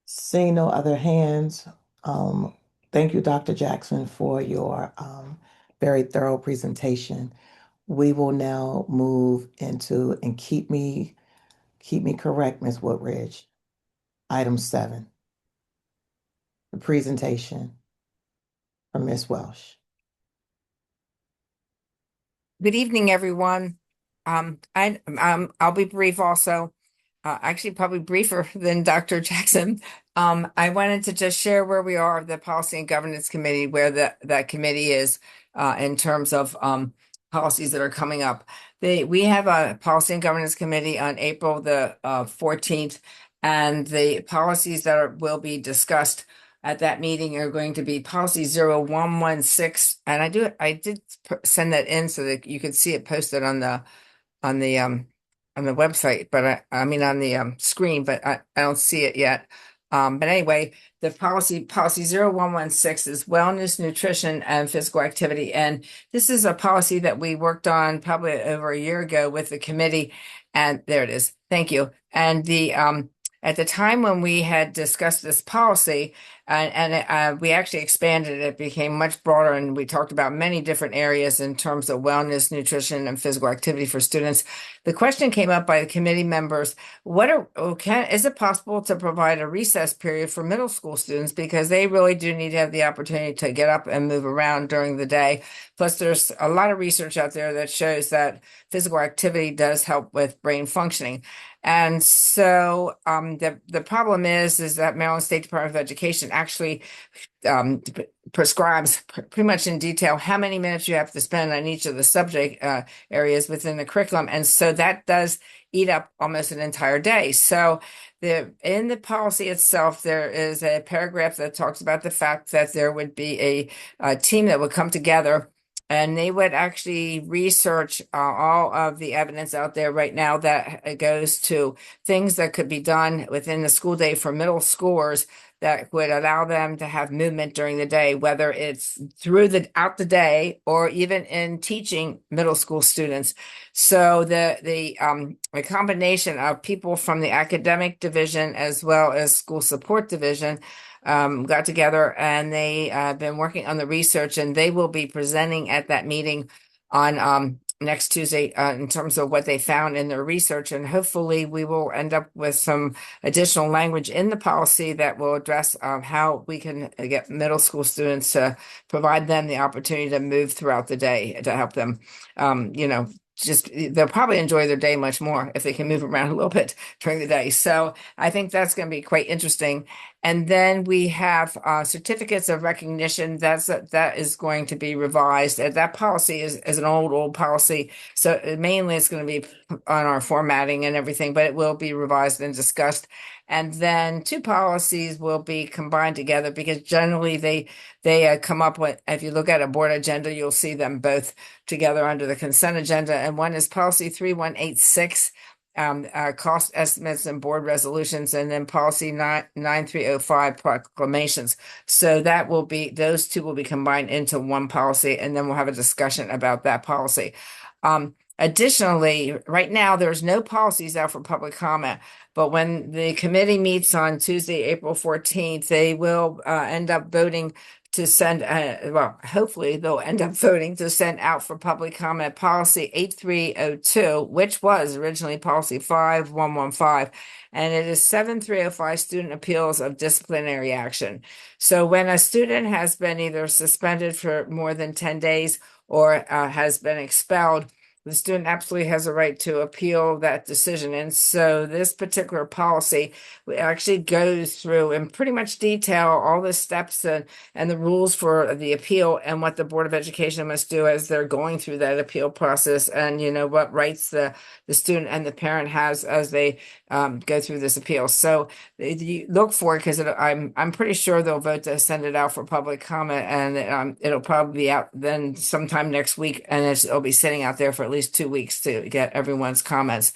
Seeing no other hands, thank you, Dr. Jackson, for your very thorough presentation. We will now move into, and keep me correct, Ms. Woodridge, item 7, the presentation from Ms. Welsh. Good evening, everyone. I'll be brief also. Actually, probably briefer than Dr. Jackson. I wanted to just share where we are of the Policy and Governance Committee, where that committee is in terms of policies that are coming up. We have a Policy and Governance Committee on April the 14th, and the policies that will be discussed at that meeting are going to be policy 0116. And I did send that in so that you could see it posted on the on the website, but I mean on the screen, but I don't see it yet. But anyway, the policy 0116 is wellness, nutrition, and physical activity. And this is a policy that we worked on probably over a year ago with the committee. And there it is. Thank you. And the at the time when we had discussed this policy, we actually expanded it, it became much broader, and we talked about many different areas in terms of wellness, nutrition, and physical activity for students. The question came up by the committee members, is it possible to provide a recess period for middle school students, because they really do need to have the opportunity to get up and move around during the day. Plus, there's a lot of research out there that shows that physical activity does help with brain functioning. And so the problem is that Maryland State Department of Education actually prescribes pretty much in detail how many minutes you have to spend on each of the subject areas within the curriculum. And so that does eat up almost an entire day. So in the policy itself, there is a paragraph that talks about the fact that there would be a team that would come together, and they would actually research all of the evidence out there right now that goes to things that could be done within the school day for middle schoolers that would allow them to have movement during the day, whether it's throughout the day or even in teaching middle school students. So the combination of people from the academic division as well as school support division got together, and they have been working on the research, and they will be presenting at that meeting on next Tuesday in terms of what they found in their research. And hopefully we will end up with some additional language in the policy that will address how we can get middle school students to provide them the opportunity to move throughout the day to help them, they'll probably enjoy their day much more if they can move around a little bit during the day. So I think that's going to be quite interesting. And then we have certificates of recognition. That is going to be revised. That policy is an old policy. So mainly it's going to be on our formatting and everything, but it will be revised and discussed. And then 2 policies will be combined together, because generally they come up with, if you look at a board agenda, you'll see them both together under the consent agenda. And one is policy 3186, cost estimates and board resolutions, and then policy 9305, proclamations. So those 2 will be combined into one policy, and then we'll have a discussion about that policy. Additionally, right now, there's no policies out for public comment, but when the committee meets on Tuesday, April 14th, they will end up voting to send, hopefully they'll end up voting to send out for public comment policy 8302, which was originally policy 5115, and it is 7305, student appeals of disciplinary action. So when a student has been either suspended for more than 10 days or has been expelled, the student absolutely has a right to appeal that decision. And so this particular policy actually goes through in pretty much detail all the steps and the rules for the appeal and what the Board of Education must do as they're going through that appeal process, and what rights the student and the parent has as they go through this appeal. So you look for it, because I'm pretty sure they'll vote to send it out for public comment, and it'll probably be out then sometime next week, and it'll be sitting out there for at least 2 weeks to get everyone's comments.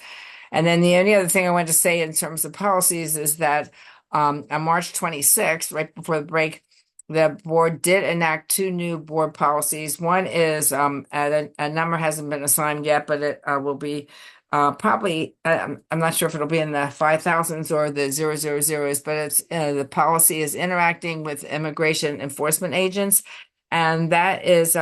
And then the only other thing I wanted to say in terms of policies is that on March 26th, right before the break, the board did enact 2 new board policies. One is a number hasn't been assigned yet, but it will be probably, I'm not sure if it'll be in the 5,000s or the 000s, but it's the policy is interacting with immigration enforcement agents. And that is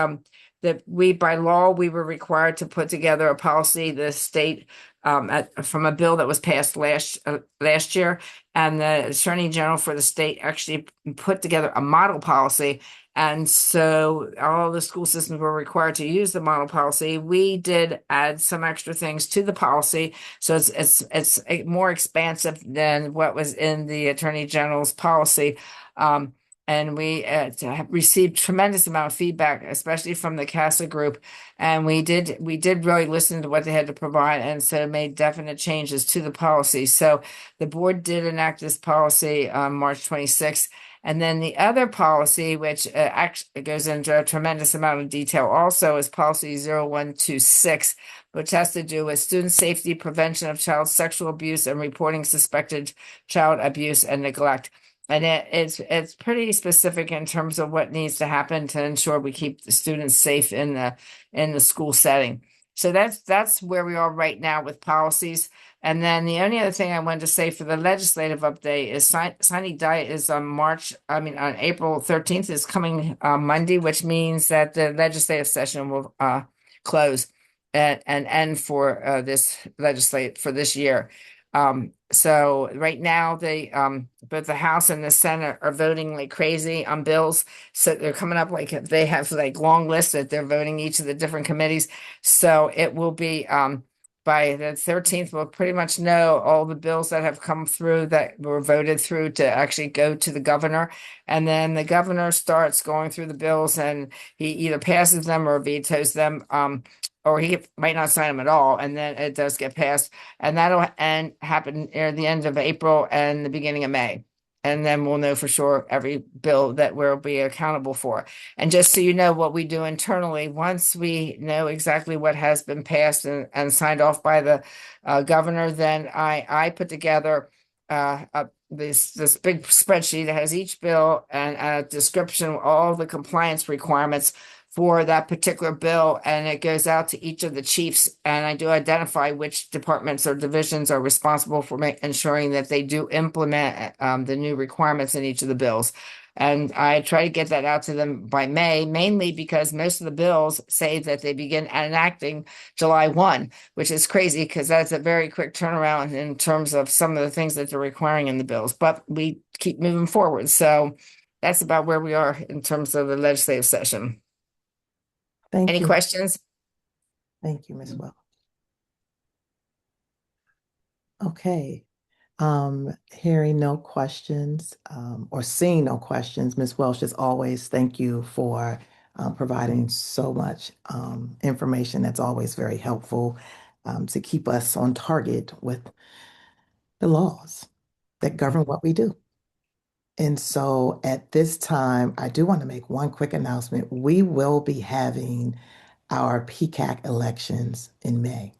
that by law, we were required to put together a policy, the state, from a bill that was passed last year. And the Attorney General for the state actually put together a model policy. And so all the school systems were required to use the model policy. We did add some extra things to the policy, so it's more expansive than what was in the Attorney General's policy. And we have received tremendous amount of feedback, especially from the CASA group. And we did really listen to what they had to provide, and so made definite changes to the policy. So the board did enact this policy on March 26th. And then the other policy, which actually goes into a tremendous amount of detail also, is policy 0126, which has to do with student safety, prevention of child sexual abuse, and reporting suspected child abuse and neglect. And it's pretty specific in terms of what needs to happen to ensure we keep the students safe in the school setting. So that's where we are right now with policies. And then the only other thing I wanted to say for the legislative update is Sine Die is on April 13th is coming Monday, which means that the legislative session will close and end for this year. So right now both the House and the Senate are voting like crazy on bills. So they're coming up they have long lists that they're voting each of the different committees. So it will be by the 13th, we'll pretty much know all the bills that have come through that were voted through to actually go to the governor. And then the governor starts going through the bills, and he either passes them or vetoes them. Or he might not sign them at all, and then it does get passed, and that'll happen near the end of April and the beginning of May. And then we'll know for sure every bill that we'll be accountable for. And just so you know what we do internally, once we know exactly what has been passed and signed off by the governor, then I put together this big spreadsheet that has each bill and a description of all the compliance requirements for that particular bill, and it goes out to each of the chiefs, and I do identify which departments or divisions are responsible for ensuring that they do implement the new requirements in each of the bills. And I try to get that out to them by May, mainly because most of the bills say that they begin enacting July 1, which is crazy because that's a very quick turnaround in terms of some of the things that they're requiring in the bills. But we keep moving forward. So that's about where we are in terms of the legislative session. Thank Any you. questions? Thank you, Ms. Welch. Okay. Hearing no questions or seeing no questions, Ms. Welch, as always, thank you for providing so much information that's always very helpful to keep us on target with the laws that govern what we do. And so at this time, I do want to make one quick announcement. We will be having our PCAC elections in May.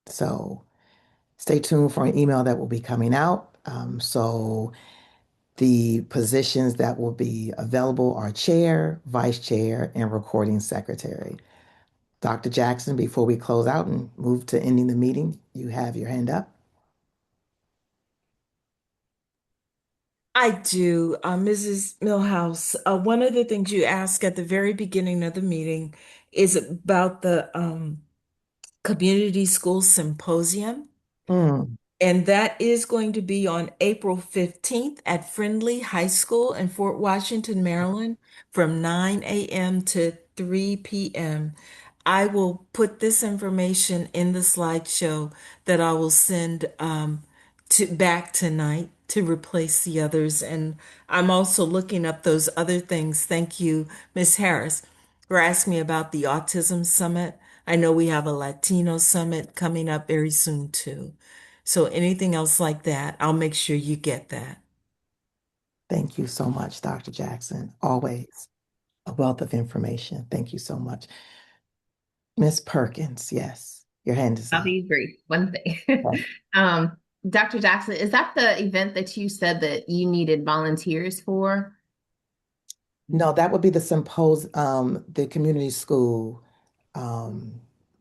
So stay tuned for an email that will be coming out. So the positions that will be available are chair, vice chair, and recording secretary. Dr. Jackson, before we close out and move to ending the meeting, you have your hand up. I do, Mrs. Millhouse. One of the things you asked at the very beginning of the meeting is about the Community School Symposium. And that is going to be on April 15th at Friendly High School in Fort Washington, Maryland, from 9 a.m. to 3 p.m. I will put this information in the slideshow that I will send back tonight to replace the others. And I'm also looking up those other things. Thank you, Ms. Harris, for asking me about the Autism Summit. I know we have a Latino Summit coming up very soon too. So anything else like that, I'll make sure you get that. Thank you so much, Dr. Jackson. Always a wealth of information. Thank you so much. Ms. Perkins, yes, your hand is I'll up. be brief. One thing. Okay. Dr. Jackson, is that the event that you said that you needed volunteers for? No, that would be the community school,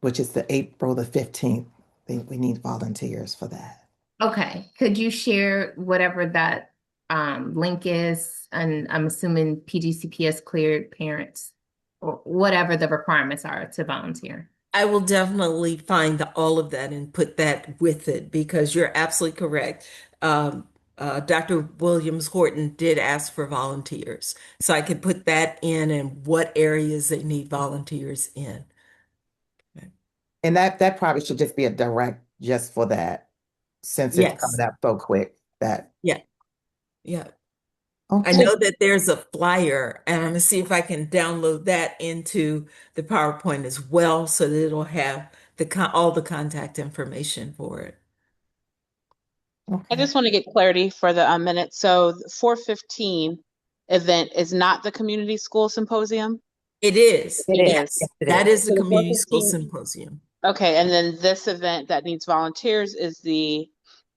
which is the April the 15th. We need volunteers for that. Okay. Could you share whatever that link is? And I'm assuming PGCPS cleared parents or whatever the requirements are to volunteer. I will definitely find all of that and put that with it because you're absolutely correct. Dr. Williams Horton did ask for volunteers. So I could put that in and what areas they need volunteers in. And that probably should just be a direct just for that, since it's Yes. coming up so quick that. Yeah. Yeah. I Okay. know that there's a flyer, and I'm going to see if I can download that into the PowerPoint as well so that it'll have all the contact information for it. I Okay. just want to get clarity for the minute. So the 4:15 event is not the community school symposium? It is. It is. Yes, Yes, it that is. is the So the community school 4:15 symposium. Okay, and then this event that needs volunteers is the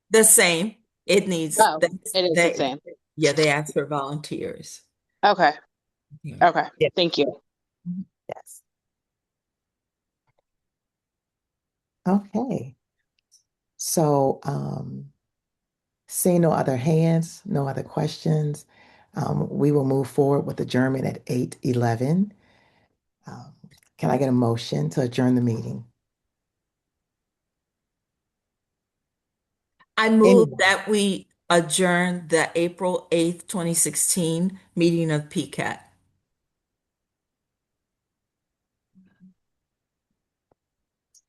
The same. It needs oh, it is the same. Yeah, they ask for volunteers. Okay. Yeah. Okay. Yeah. Thank you. Yes. Okay. So, seeing no other hands, no other questions, we will move forward with adjournment at 8:11. Can I get a motion to adjourn the meeting? I move Anyone? that we adjourn the April 8th, 2016 meeting of PCAT.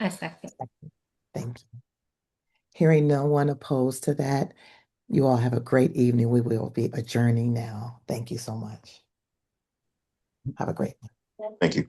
I second. Thank you. Hearing no one opposed to that, you all have a great evening. We will be adjourning now. Thank you so much. Have a great one. Thank you.